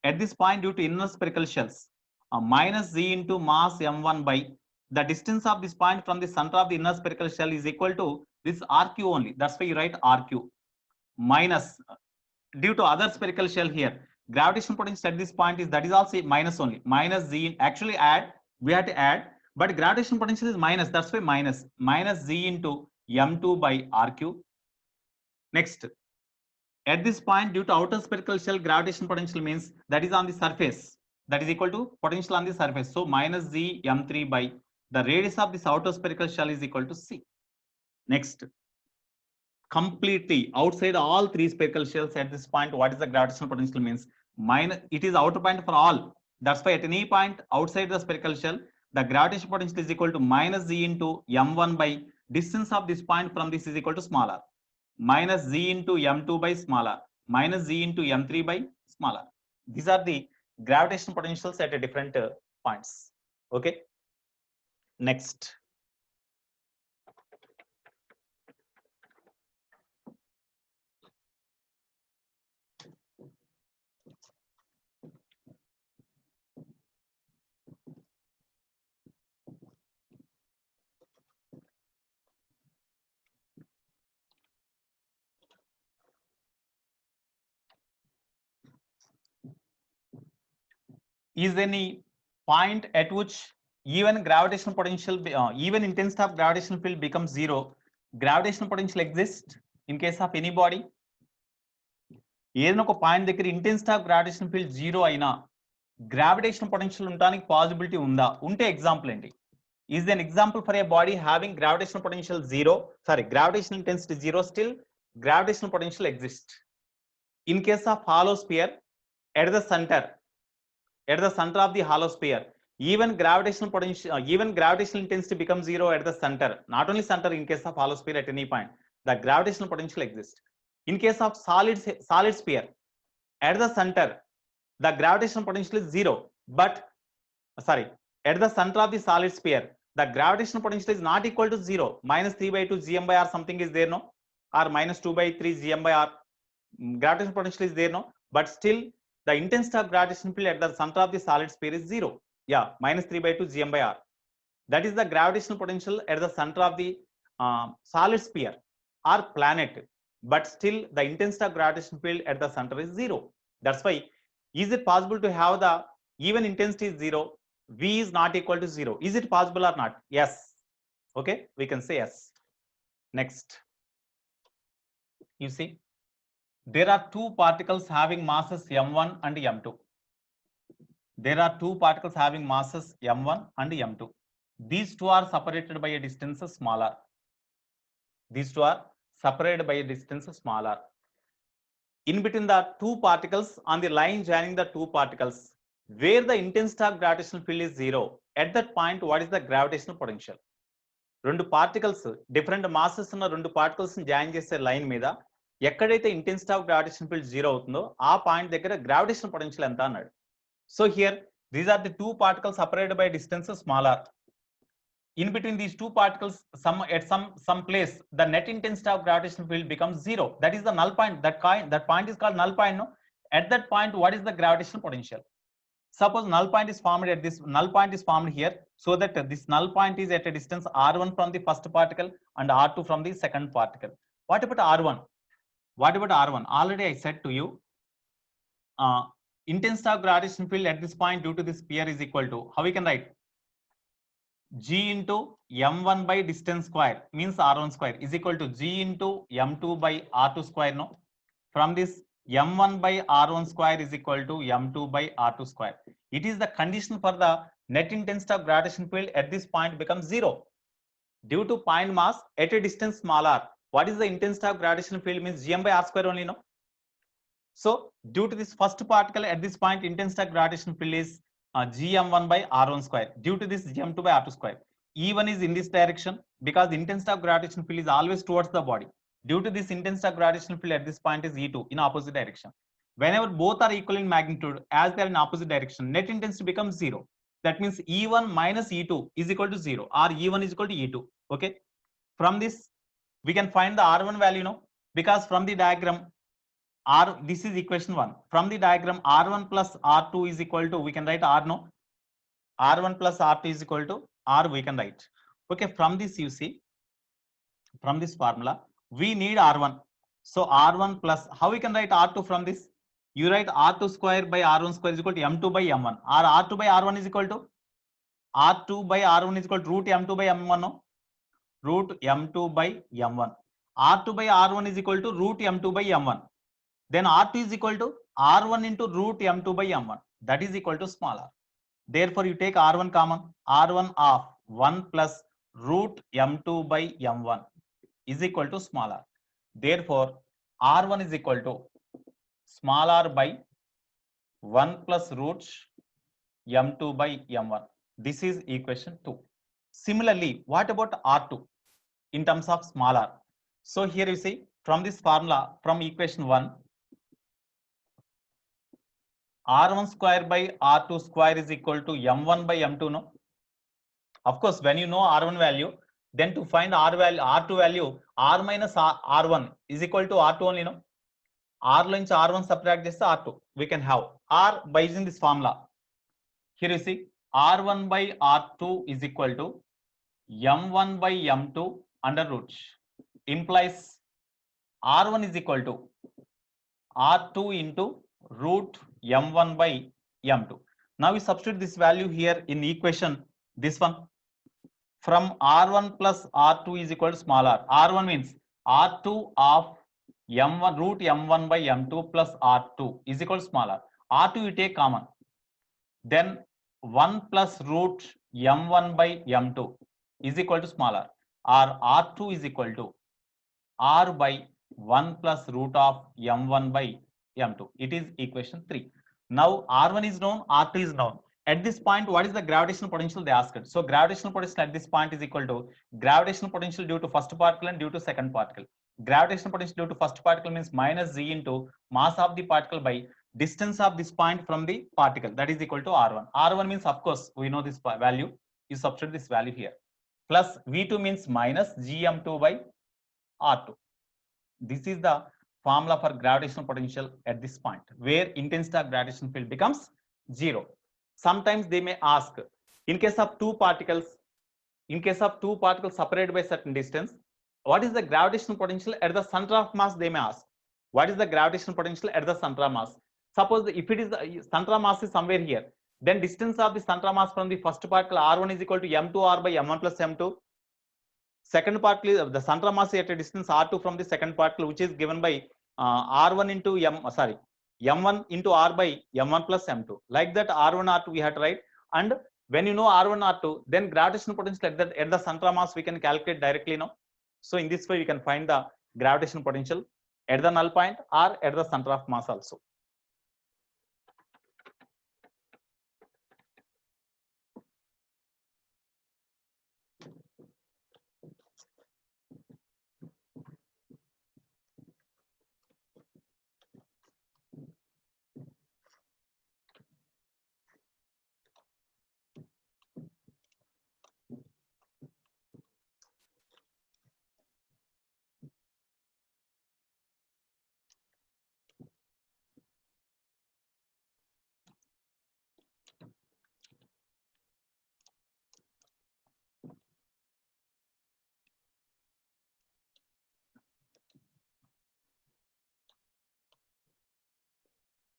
at this point, due to inner spherical shells, minus z into mass m1 by the distance of this point from the center of the inner spherical shell is equal to this rq only. That's why you write rq minus, due to other spherical shell here, gravitational potential at this point is, that is also minus only, minus z. Actually add, we have to add, but gravitational potential is minus. That's why minus z into m2 by rq. Next, at this point, due to outer spherical shell, gravitational potential means that is on the surface, that is equal to potential on the surface. So minus z m3 by the radius of this outer spherical shell is equal to c. Next, completely outside all three spherical shells at this point, what is the gravitational potential means? Minus, it is outer point for all. That's why at any point outside the spherical shell, the gravitational potential is equal to minus z into m1 by distance of this point from this is equal to smaller, minus z into m2 by smaller, minus z into m3 by smaller. These are the gravitational potentials at a different points. Okay. Next. Is any point at which even gravitational potential, even intensity of gravitational field becomes zero, gravitational potential exists in case of any body? ఏదైనా ఒక point దగ్గర intensity of gravitation field zero అయినా gravitation potential ఉండడానికి possibility ఉందా? ఉంటే example ఏంటి? Is an example for a body having gravitation potential zero, sorry gravitation intensity zero, still gravitation potential exist. In case of hollow sphere, at the centre of the hollow sphere, even gravitational potential, even gravitational intensity becomes zero at the center. Not only center, in case of hollow sphere at any point, the gravitational potential exists. In case of solid sphere, at the center, the gravitational potential is zero. But sorry, at the center of the solid sphere, the gravitational potential is not equal to zero. Minus 3/2 gm by r something is there, no? Or minus 2/3 gm by r. Gravitational potential is there, no? But still, the intensity of gravitational field at the center of the solid sphere is zero. Yeah, minus 3/2 gm by r. That is the gravitational potential at the center of the solid sphere or planet. But still, the intensity of gravitational field at the center is zero. That's why, is it possible to have the even intensity is zero, V is not equal to zero? Is it possible or not? Yes. Okay, we can say yes. Next, you see, there are two particles having masses m1 and m2. There are two particles having masses m1 and m2. These two are separated by a distance smaller. These two are separated by a distance smaller. In between the two particles, on the line joining the two particles, where the intensity of gravitational field is zero, at that point, what is the gravitational potential? రెండు particles different masses ఉన్న రెండు particles join చేసే line మీద ఎక్కడైతే intensity of gravitation field zero అవుతుందో ఆ point దగ్గర gravitation potential ఎంత అన్నాడు. So here these are the two particles separated by distance smaller. In between these two particles some place the net intensity of gravitational field becomes zero. That is the null point. That point is called null point, no? At that point, what is the gravitational potential? Suppose null point is formed here, so that this null point is at a distance r1 from the first particle and r2 from the second particle. What about r1? Already I said to you, intensity of gravitational field at this point due to this sphere is equal to, how we can write? G into m1 by distance square means r1 square is equal to G into m2 by r2 square, no? From this, m1 by r1 square is equal to m2 by r2 square. It is the condition for the net intensity of gravitational field at this point becomes zero. Due to point mass at a distance smaller, what is the intensity of gravitational field? Means gm by r square only, no? So due to this first particle at this point, intensity of gravitational field is gm1 by r1 square. Due to this, gm2 by r2 square. E1 is in this direction because the intensity of gravitational field is always towards the body. Due to this, intensity of gravitational field at this point is E2 in opposite direction. Whenever both are equal in magnitude, as they are in opposite direction, net intensity becomes zero. That means E1 minus E2 is equal to zero, or E1 is equal to E2. Okay. From this, we can find the R1 value, no? Because from the diagram, this is equation 1. From the diagram, R1 plus R2 is equal to, we can write R, no? R1 plus R2 is equal to R, we can write. Okay. From this, you see, from this formula, we need R1. So R1 plus, how we can write R2 from this? You write R2 square by R1 square is equal to M2 by M1. Or R2 by R1 is equal to, R2 by R1 is equal to root M2 by M1, no? Root M2 by M1. R2 by R1 is equal to root M2 by M1. Then R2 is equal to R1 into root M2 by M1. That is equal to small r. Therefore, you take R1 common. R1 of 1 plus root M2 by M1 is equal to small r. Therefore, R1 is equal to small r by 1 plus root M2 by M1. This is equation 2. Similarly, what about R2 in terms of small r? So here you see, from this formula, from equation 1, R1 square by R2 square is equal to M1 by M2, no? Of course, when you know R1 value, then to find R2 value, R minus R1 is equal to R2 only, no? R lines R1 subtract this R2. We can have R by using this formula. Here you see R1 by R2 is equal to M1 by M2 under root. Implies R1 is equal to R2 into root M1 by M2. Now we substitute this value here in equation, this one. From R1 plus R2 is equal to small r. R1 means R2 of M1 root M1 by M2 plus R2 is equal to small r. R2 you take common. Then 1 plus root M1 by M2 is equal to small r. Or R2 is equal to R by 1 plus root of M1 by M2. It is equation 3. Now R1 is known, R2 is known. At this point, what is the gravitational potential they asked? So gravitational potential at this point is equal to gravitational potential due to first particle and due to second particle. Gravitational potential due to first particle means minus g into mass of the particle by distance of this point from the particle, that is equal to R1. R1 means, of course, we know this value. You substitute this value here. Plus V2 means minus gm2 by R2. This is the formula for gravitational potential at this point, where intensity of gravitational field becomes 0. Sometimes they may ask, in case of two particles separated by certain distance, what is the gravitational potential at the center of mass? They may ask, what is the gravitational potential at the center of mass? Suppose if it is the center of mass is somewhere here, then distance of the center of mass from the first particle R1 is equal to M2R by M1 plus M2. Second particle is the center of mass at a distance R2 from the second particle, which is given by R1 into M1 into R by M1 plus M2. Like that, R1, R2 we have to write. And when you know R1, R2, then gravitational potential at the center of mass we can calculate directly now. So in this way, we can find the gravitational potential at the null point or at the center of mass also.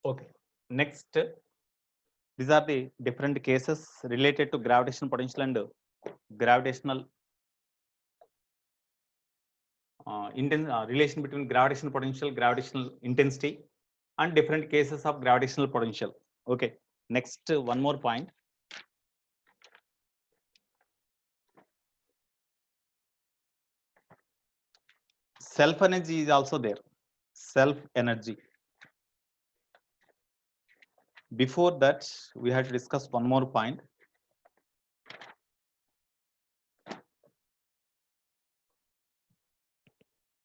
Okay, next, these are the different cases related to gravitational potential and gravitational relation between gravitational potential, gravitational intensity, and different cases of gravitational potential. Okay, next, one more point. Self energy is also there. Self energy. Before that, we have to discuss one more point.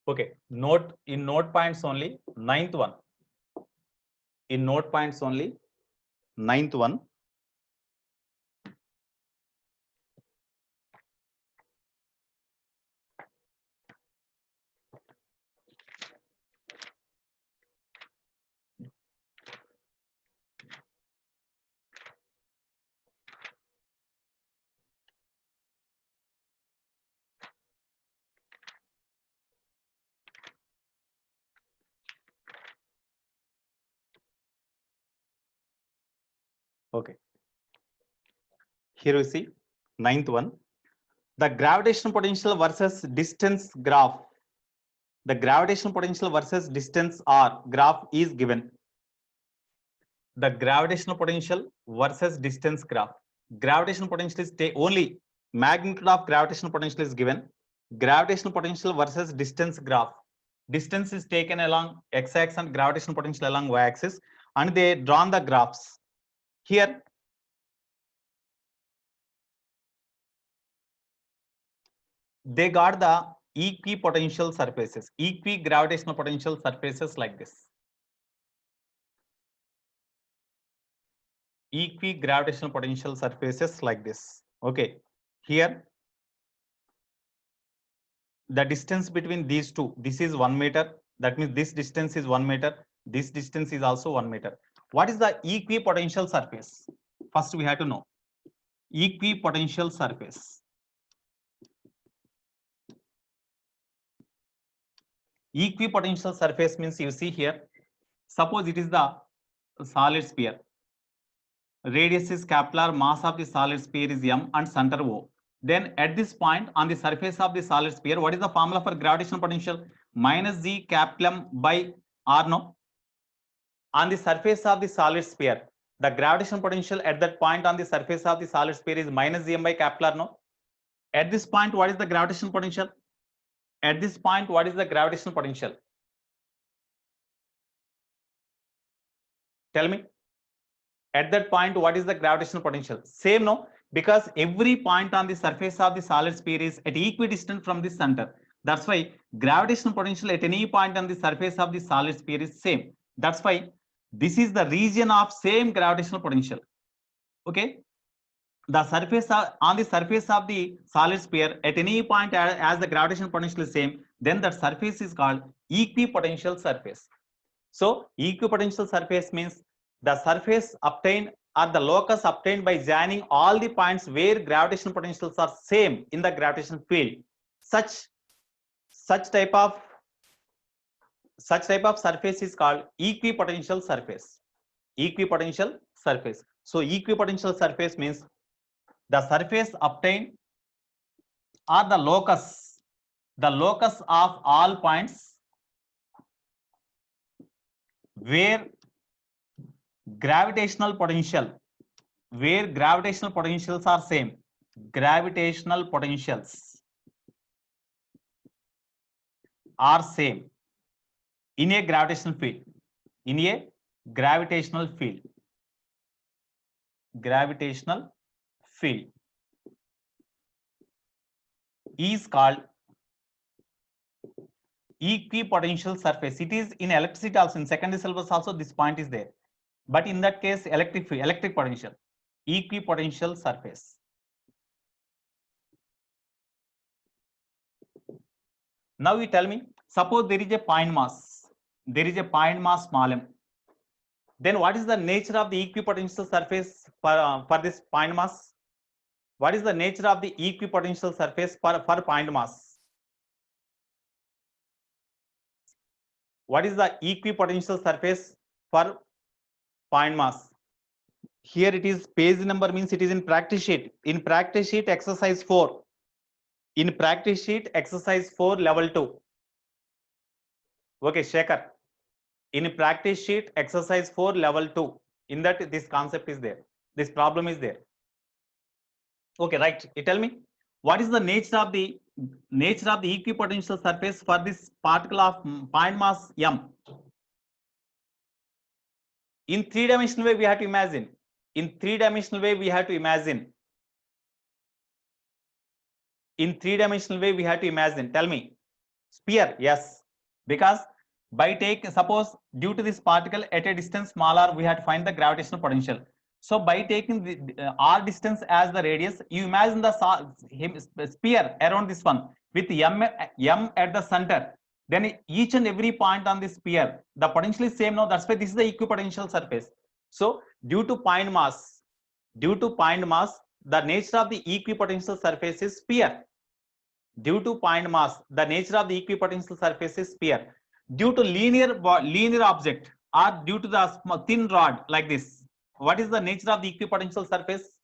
Okay, note in note points only, ninth one. In note points only, ninth one. Okay. Here we see ninth one. The gravitational potential versus distance graph. The gravitational potential versus distance R graph is given. The gravitational potential versus distance graph. Gravitational potential is only magnitude of gravitational potential is given. Gravitational potential versus distance graph. Distance is taken along x-axis and gravitational potential along y-axis, and they drawn the graphs. Here, they got the equipotential surfaces, equigravitational potential surfaces like this. equigravitational potential surfaces like this. Okay, here the distance between these two, this is 1 meter. That means this distance is 1 meter. This distance is also 1 meter. What is the equipotential surface? First, we have to know equipotential surface. Equipotential surface means, you see here, suppose it is the solid sphere. Radius is capital R, mass of the solid sphere is m, and center O. Then at this point on the surface of the solid sphere, what is the formula for gravitational potential? Minus G capital M by R, no? On the surface of the solid sphere, the gravitational potential at that point on the surface of the solid sphere is minus Gm by capital R, no? At this point, what is the gravitational potential? At this point, what is the gravitational potential? Tell me. At that point, what is the gravitational potential? Same, no? Because every point on the surface of the solid sphere is at equidistant from the center. That's why gravitational potential at any point on the surface of the solid sphere is same. That's why this is the region of same gravitational potential. Okay, the surface on the surface of the solid sphere at any point as the gravitational potential is same, then that surface is called equipotential surface. So equipotential surface means the surface obtained or the locus obtained by joining all the points where gravitational potentials are same in the gravitational field. Such type of surface is called equipotential surface. Equipotential surface. So equipotential surface means the surface obtained or the locus of all points where gravitational potentials are same. Gravitational potentials are same in a gravitational field. In a gravitational field. Gravitational field is called equipotential surface. It is in electricity also, in secondary syllabus also this point is there. But in that case, electric potential, equipotential surface. Now you tell me, suppose there is a point mass. There is a point mass small m. Then what is the nature of the equipotential surface for this point mass? What is the nature of the equipotential surface for point mass? What is the equipotential surface for point mass? Here it is page number, means it is in practice sheet. In practice sheet exercise 4. In practice sheet exercise 4 level 2. Okay, Shekhar. In practice sheet exercise 4 level 2. In that this concept is there. This problem is there. Okay, right. You tell me, what is the nature of the equipotential surface for this particle of point mass m? In three-dimensional way, we have to imagine. In three-dimensional way, we have to imagine. In three-dimensional way, we have to imagine. Tell me, sphere, yes, because by suppose due to this particle at a distance small r, we have to find the gravitational potential. So by taking the r distance as the radius, you imagine the sphere around this one with m at the center. Then each and every point on this sphere, the potential is same. Now that's why this is the equipotential surface. So due to point mass, the nature of the equipotential surface is sphere. Due to point mass, the nature of the equipotential surface is sphere. Due to linear object or due to the thin rod like this, what is the nature of the equipotential surface?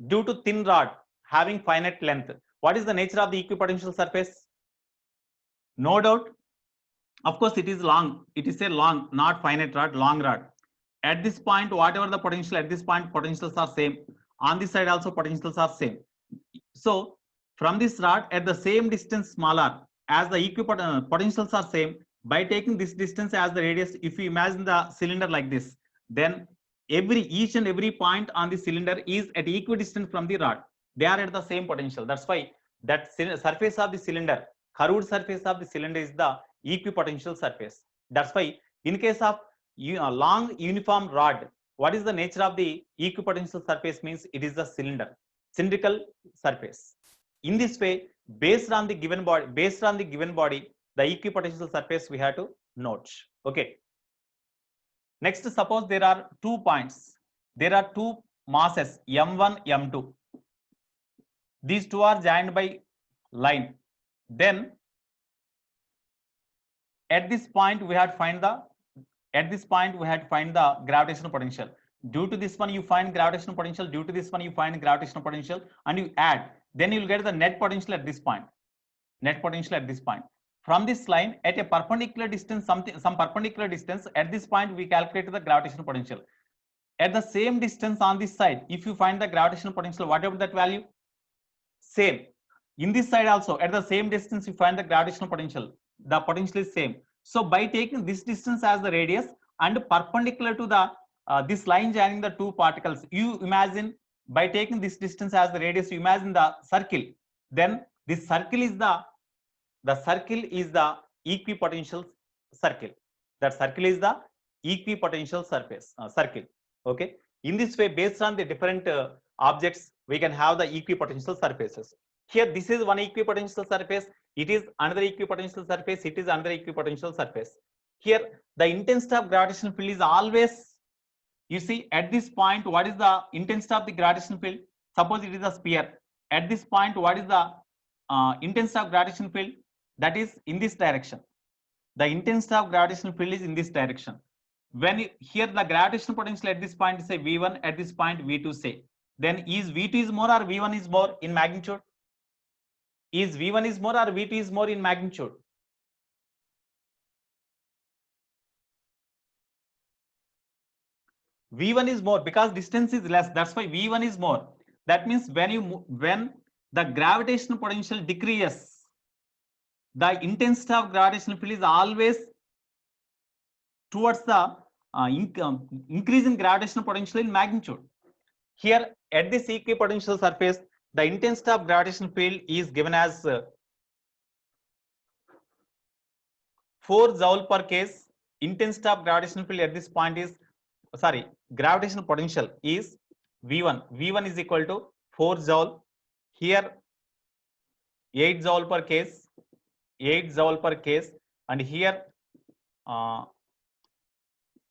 Due to thin rod having finite length, what is the nature of the equipotential surface? No doubt. Of course, it is long. It is a long, not finite rod, long rod. At this point, whatever the potential, at this point, potentials are same. On this side also, potentials are same. So, from this rod, at the same distance smaller, as the potentials are same, by taking this distance as the radius, if you imagine the cylinder like this, then each and every point on the cylinder is at equidistant from the rod. They are at the same potential. That's why that surface of the cylinder, curved surface of the cylinder is the equipotential surface. That's why in case of long uniform rod, What is the nature of the equipotential surface? Means it is the cylindrical surface. In this way, based on the given body, the equipotential surface we have to note. Okay. Next, suppose there are 2 points. There are 2 masses m1, m2. These 2 are joined by line. Then at this point we have to find the gravitational potential. Due to this one you find gravitational potential, due to this one you find gravitational potential, and you add, then you will get the net potential at this point. From this line at a perpendicular distance, some perpendicular distance, at this point we calculate the gravitational potential. At the same distance on this side, if you find the gravitational potential, whatever that value, same. In this side also, at the same distance you find the gravitational potential. The potential is same. So by taking this distance as the radius and perpendicular to the this line joining the 2 particles, you imagine, by taking this distance as the radius, you imagine the circle. Then this circle is the equipotential circle. That circle is the equipotential surface circle. Okay. In this way, based on the different objects, we can have the equipotential surfaces. Here, this is one equipotential surface. It is another equipotential surface. It is another equipotential surface. Here, the intensity of gravitational field is always, you see, at this point, what is the intensity of the gravitational field? Suppose it is a sphere. At this point, what is the intensity of gravitational field? That is in this direction. The intensity of gravitational field is in this direction. When here the gravitational potential at this point is say V1, at this point V2 say, then is V2 is more or V1 is more in magnitude? Is V1 is more or V2 is more in magnitude? V1 is more because distance is less. That's why V1 is more. That means when the gravitational potential decreases, the intensity of gravitational field is always towards the increase in gravitational potential in magnitude. Here at this equipotential surface, the intensity of gravitational field is given as 4 joule per case. Intensity of gravitational field at this point is, gravitational potential is V1. V1 is equal to 4 joule. Here 8 joule per case, and here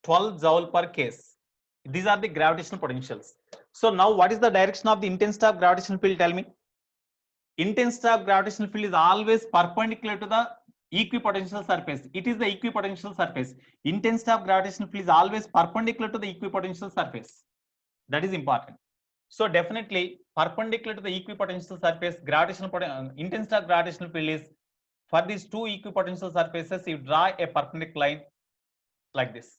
12 joule per case. These are the gravitational potentials. So now what is the direction of the intensity of gravitational field? Tell me. Intensity of gravitational field is always perpendicular to the equipotential surface. It is the equipotential surface. Intensity of gravitational field is always perpendicular to the equipotential surface. That is important. So definitely perpendicular to the equipotential surface, intensity of gravitational field is, for these 2 equipotential surfaces, you draw a perpendicular line like this.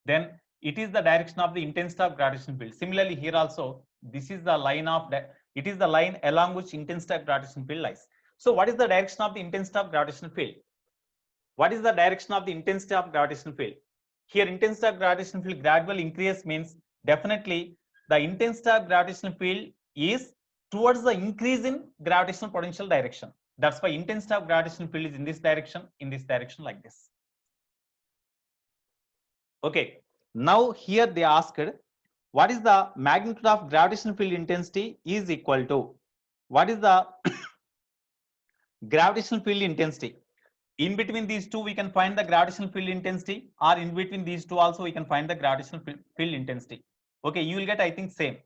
Then it is the direction of the intensity of gravitational field. Similarly, here also, this is the line of it is the line along which intensity of gravitational field lies. So what is the direction of the intensity of gravitational field? What is the direction of the intensity of gravitational field? Here intensity of gravitational field gradually increase means definitely the intensity of gravitational field is towards the increase in gravitational potential direction. That's why intensity of gravitational field is in this direction like this. Okay. Now here they asked, what is the magnitude of gravitational field intensity is equal to? What is the gravitational field intensity? In between these 2 we can find the gravitational field intensity, or in between these 2 also we can find the gravitational field intensity. Okay, you will get, I think, same.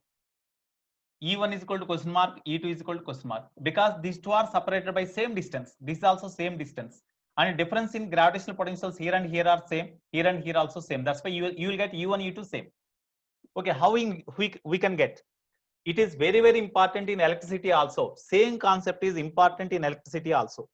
E1 is equal to question mark, E2 is equal to question mark, because these 2 are separated by same distance. This is also same distance, and difference in gravitational potentials here and here are same, here and here also same. That's why you will get U1, U2 same. Okay, how we can get? It is very, very important in electricity also. Same concept is important in electricity also.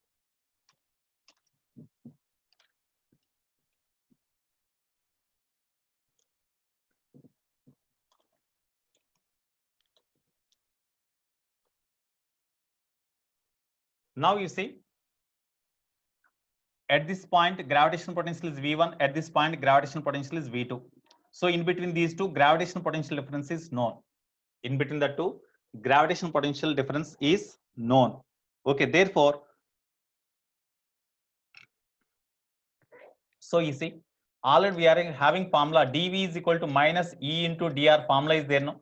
Now you see, at this point gravitational potential is V1, at this point gravitational potential is V2. So in between these 2, gravitational potential difference is known. In between the 2, gravitational potential difference is known. Okay, therefore, so you see, Already we are having formula dv is equal to minus E into dr. Formula is there, no?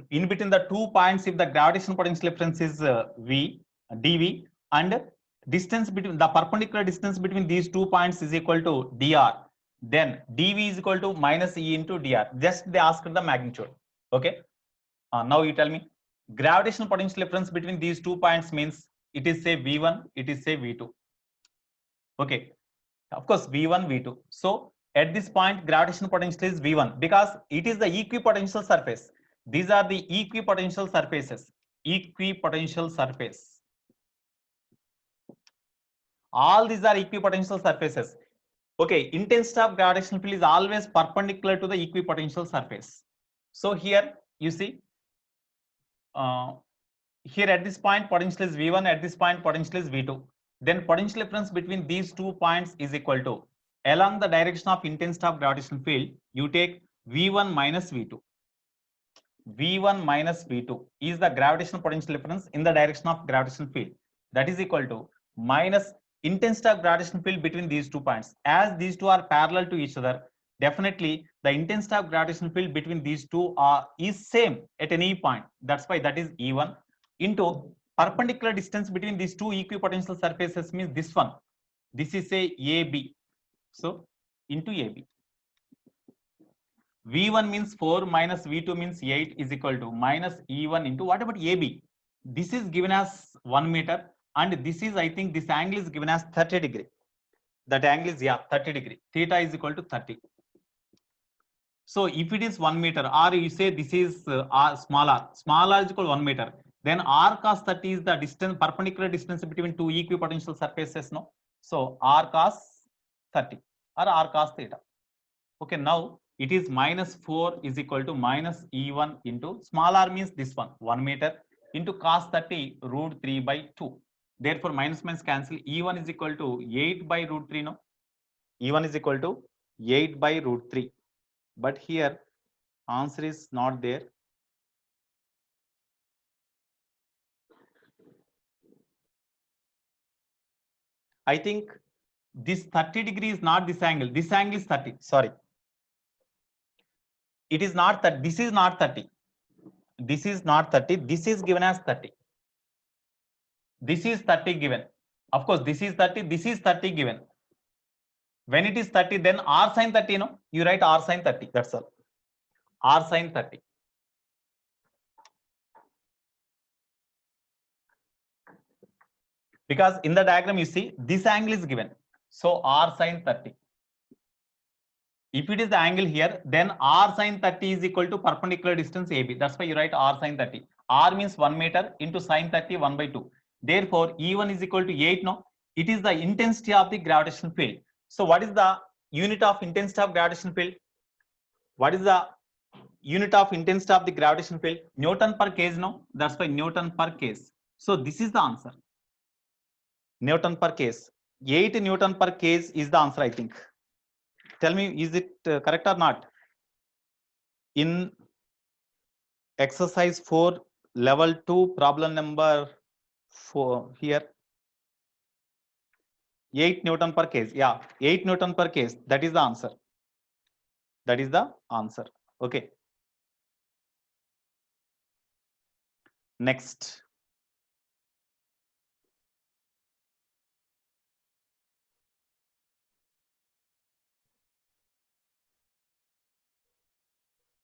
In between the 2 points, if the gravitational potential difference is v, dv, and distance between the perpendicular distance between these 2 points is equal to dr, then dv is equal to minus E into dr. Just they asked the magnitude. Okay. Now you tell me, gravitational potential difference between these 2 points means it is say v1, it is say v2. Okay. Of course, v1, v2. So at this point, gravitational potential is v1 because it is the equipotential surface. These are the equipotential surfaces. Equipotential surface. All these are equipotential surfaces. Okay, intensity of gravitational field is always perpendicular to the equipotential surface. So here you see, here at this point potential is v1, at this point potential is v2. Then potential difference between these 2 points is equal to, along the direction of intensity of gravitational field, you take v1 minus v2. v1 minus v2 is the gravitational potential difference in the direction of gravitational field. That is equal to minus intensity of gravitational field between these 2 points. As these two are parallel to each other, definitely the intensity of gravitational field between these two is same at any point. That's why that is E1 into perpendicular distance between these two equipotential surfaces means this one. This is say AB. So into AB. V1 means 4 minus V2 means 8 is equal to minus E1 into what about AB? This is given as 1 meter and this is, I think this angle is given as 30 degree. That angle is 30 degree. Theta is equal to 30. So if it is 1 meter or you say this is small r is equal to 1 meter, then r cos 30 is the distance, perpendicular distance between two equipotential surfaces, no? So r cos 30 or r cos theta. Okay, now it is minus 4 is equal to minus E1 into small r means this one 1 meter into cos 30 root 3 by 2. Therefore, minus minus cancel. E1 is equal to 8 by root 3. No, E1 is equal to 8 by root 3. But here answer is not there. I think this 30 degree is not this angle. This angle is 30. Sorry. It is not that. This is not 30. This is not 30. This is given as 30. This is 30 given. Of course, this is 30. This is 30 given. When it is 30, then r sin 30, no? You write r sin 30. That's all. R sin 30. Because in the diagram, you see, this angle is given. So r sin 30. If it is the angle here, then r sin 30 is equal to perpendicular distance AB. That's why you write r sin 30. R means 1 meter into sin 30, 1 by 2. Therefore, E1 is equal to 8. No, it is the intensity of the gravitational field. So what is the unit of intensity of gravitational field? What is the unit of intensity of the gravitational field? Newton per case, no? That's why Newton per case. So this is the answer. Newton per case. 8 Newton per case is the answer, I think. Tell me, is it correct or not? In exercise 4, level 2, problem number 4 here. 8 Newton per case. Yeah, 8 Newton per case. That is the answer. That is the answer. Okay. Next.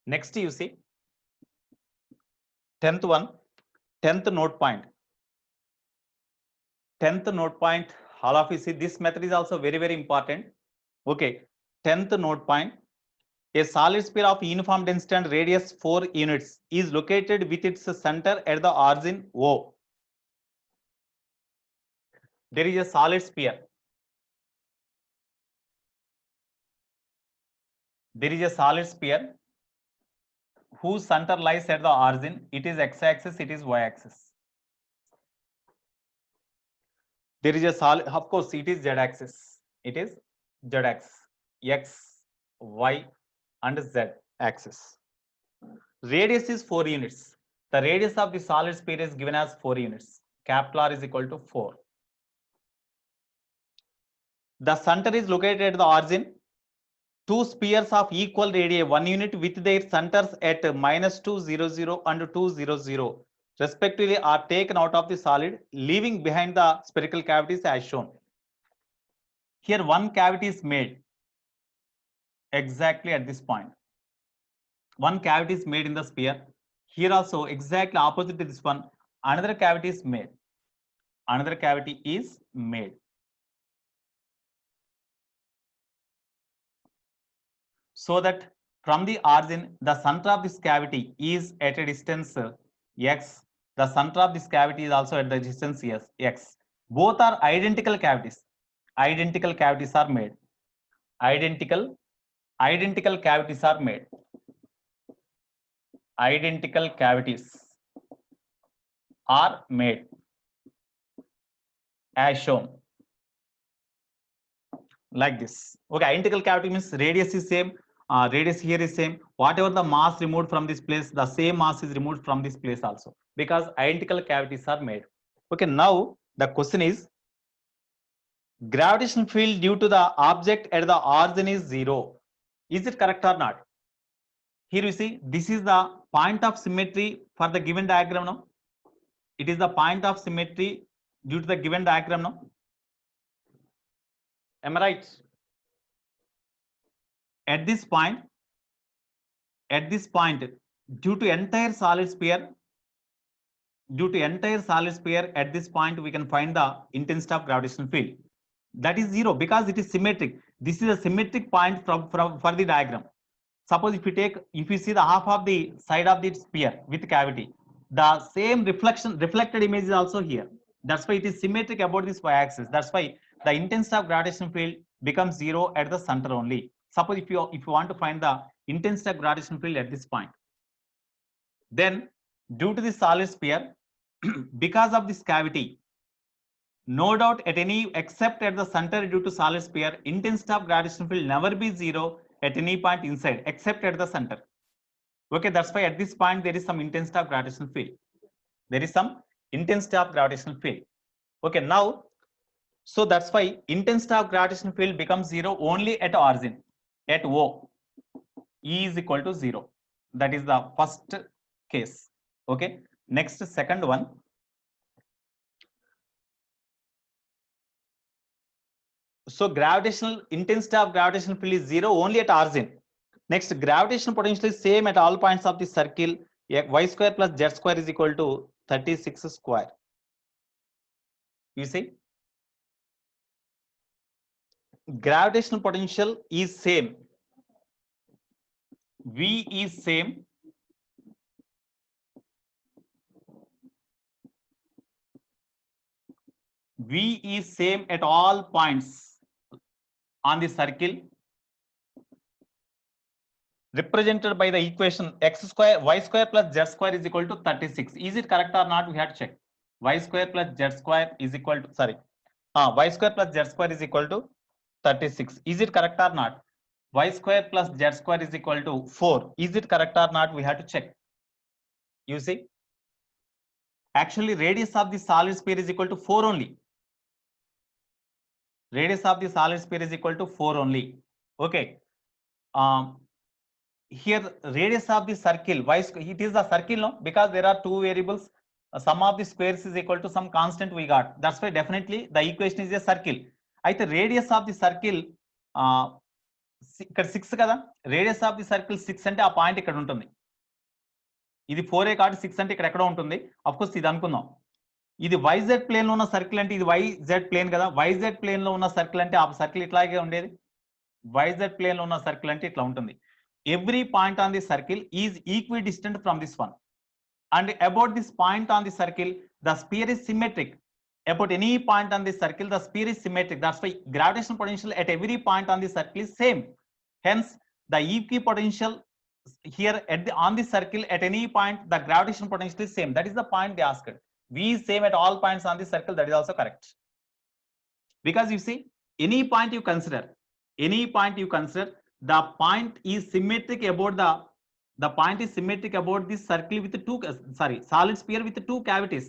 Next, you see, 10th one, 10th note point. 10th note point, all of you see, this method is also very, very important. Okay, 10th note point. A solid sphere of uniform density and radius 4 units is located with its center at the origin O. There is a solid sphere. There is a solid sphere whose center lies at the origin. It is x-axis, it is y-axis. There is a solid, of course, it is z-axis. It is z-axis, x, y, and z-axis. Radius is 4 units. The radius of the solid sphere is given as 4 units. Capital R is equal to 4. The center is located at the origin. two spheres of equal radii, 1 unit with their centers at -2, 0, 0 and 2, 0, 0 respectively are taken out of the solid, leaving behind the spherical cavities as shown. Here one cavity is made exactly at this point. One cavity is made in the sphere. Here also exactly opposite to this one, another cavity is made. Another cavity is made. So that from the origin, the center of this cavity is at a distance x. The center of this cavity is also at the distance x. Both are identical cavities. Identical cavities are made. Identical cavities are made. Identical cavities are made as shown. Like this. Okay, identical cavity means radius is same. Radius here is same. Whatever the mass removed from this place, the same mass is removed from this place also, because identical cavities are made. Okay, now the question is, gravitational field due to the object at the origin is 0. Is it correct or not? Here you see, this is the point of symmetry for the given diagram now. It is the point of symmetry due to the given diagram now. Am I right? At this point, due to entire solid sphere, at this point we can find the intensity of gravitational field. That is 0 because it is symmetric. This is a symmetric point for the diagram. Suppose if you see the half of the side of the sphere with cavity, the same reflected image is also here. That's why it is symmetric about this y-axis. That's why the intensity of gravitational field becomes 0 at the center only. Suppose if you want to find the intensity of gravitational field at this point, then due to the solid sphere, because of this cavity, no doubt at any except at the center due to solid sphere, intensity of gravitational field never be 0 at any point inside except at the center. Okay, that's why at this point there is some intensity of gravitational field. There is some intensity of gravitational field. Okay, now, so that's why intensity of gravitational field becomes 0 only at origin, at O. E is equal to 0. That is the first case. Okay, next, second one. So gravitational intensity of gravitational field is 0 only at origin. Next, gravitational potential is same at all points of the circle. Y square plus z square is equal to 36 square. You see, gravitational potential is same. V is same. V is same at all points on the circle, represented by the equation x square, y square plus z square is equal to 36. Is it correct or not? We have to check. Y square plus z square is equal to, sorry, y square plus z square is equal to 36. Is it correct or not? Y square plus z square is equal to 4. Is it correct or not? We have to check. You see, actually radius of the solid sphere is equal to 4 only. Radius of the solid sphere is equal to 4 only. Okay. Here radius of the circle, it is the circle, no? Because there are two variables. Sum of the squares is equal to some constant we got. That's why definitely the equation is a circle. అయితే radius of the circle ఇక్కడ 6 కదా, radius of the circle 6 అంటే ఆ point ఇక్కడ ఉంటుంది. ఇది 4a కాబట్టి 6 అంటే ఇక్కడ ఎక్కడో ఉంటుంది. ఆఫ్ కోర్స్ ఇది అనుకుందాం, ఇది YZ ప్లేన్ లో ఉన్న సర్కిల్ అంటే ఇది YZ ప్లేన్ కదా. YZ ప్లేన్ లో ఉన్న సర్కిల్ అంటే ఆ సర్కిల్ ఇట్లాగే ఉండేది. YZ ప్లేన్ లో ఉన్న సర్కిల్ అంటే ఇట్లా ఉంటుంది. Every point on the circle is equidistant from this one, and about this point on the circle the sphere is symmetric. About any point on the circle the sphere is symmetric. That's why gravitational potential at every point on the circle is same. Hence the equipotential here at on the circle at any point the gravitational potential is same. That is the point they asked. V is same at all points on the circle. That is also correct, because you see, any point you consider, the point is symmetric about the point is symmetric about this circle with two, solid sphere with two cavities.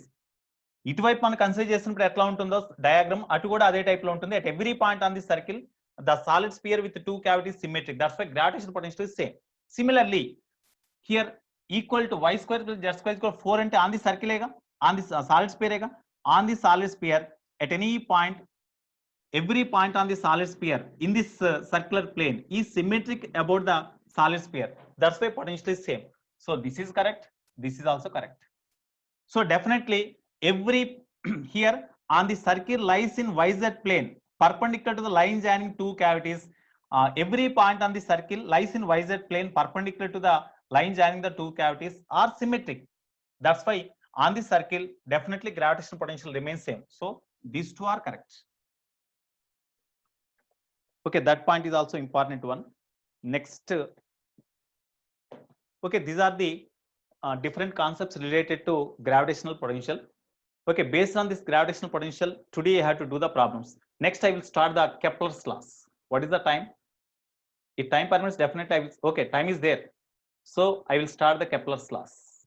ఇటువైపు మనం consider చేసినప్పుడు ఎట్లా ఉంటుందో diagram, అటు కూడా అదే type లో ఉంటుంది. at every point on the circle the solid sphere with two cavities symmetric. That's why gravitational potential is same. Similarly, here equal to y square plus z square equal 4 ante on the circle ega, on the solid sphere ega, on the solid sphere at any point, every point on the solid sphere in this circular plane is symmetric about the solid sphere. That's why potential is same. So this is correct. This is also correct. So definitely every here on the circle lies in YZ plane perpendicular to the line joining two cavities. Every point on the circle lies in YZ plane perpendicular to the line joining the two cavities are symmetric. That's why on the circle definitely gravitational potential remains same. So these two are correct. Okay, that point is also important one. Next, okay, these are the different concepts related to gravitational potential. Okay, based on this gravitational potential, today I have to do the problems. Next, I will start the Kepler's laws. What is the time? If time permits, definitely I will. Okay, time is there. So I will start the Kepler's laws.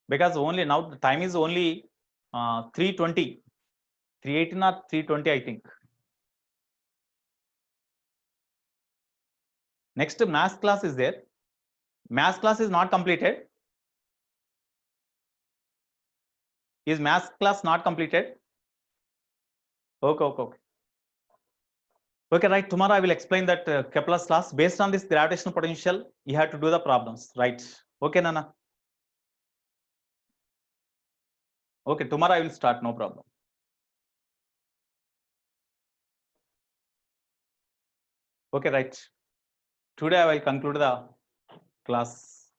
Because only now the time is only 3:20, 3:18 or 3:20, I think. Next, math class is there. Math class is not completed. Is math class not completed? Okay. Okay, right. Tomorrow I will explain that Kepler's laws. Based on this gravitational potential, you have to do the problems, right? Okay, Nana. Okay, tomorrow I will start, no problem. Okay, right. Today I will conclude the class.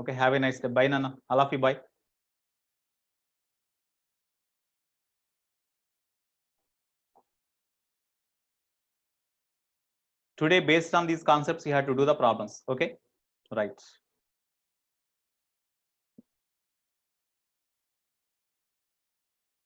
Okay, have a nice day. Bye, Nana. All of you, bye. Today, based on these concepts, you have to do the problems. Okay, right.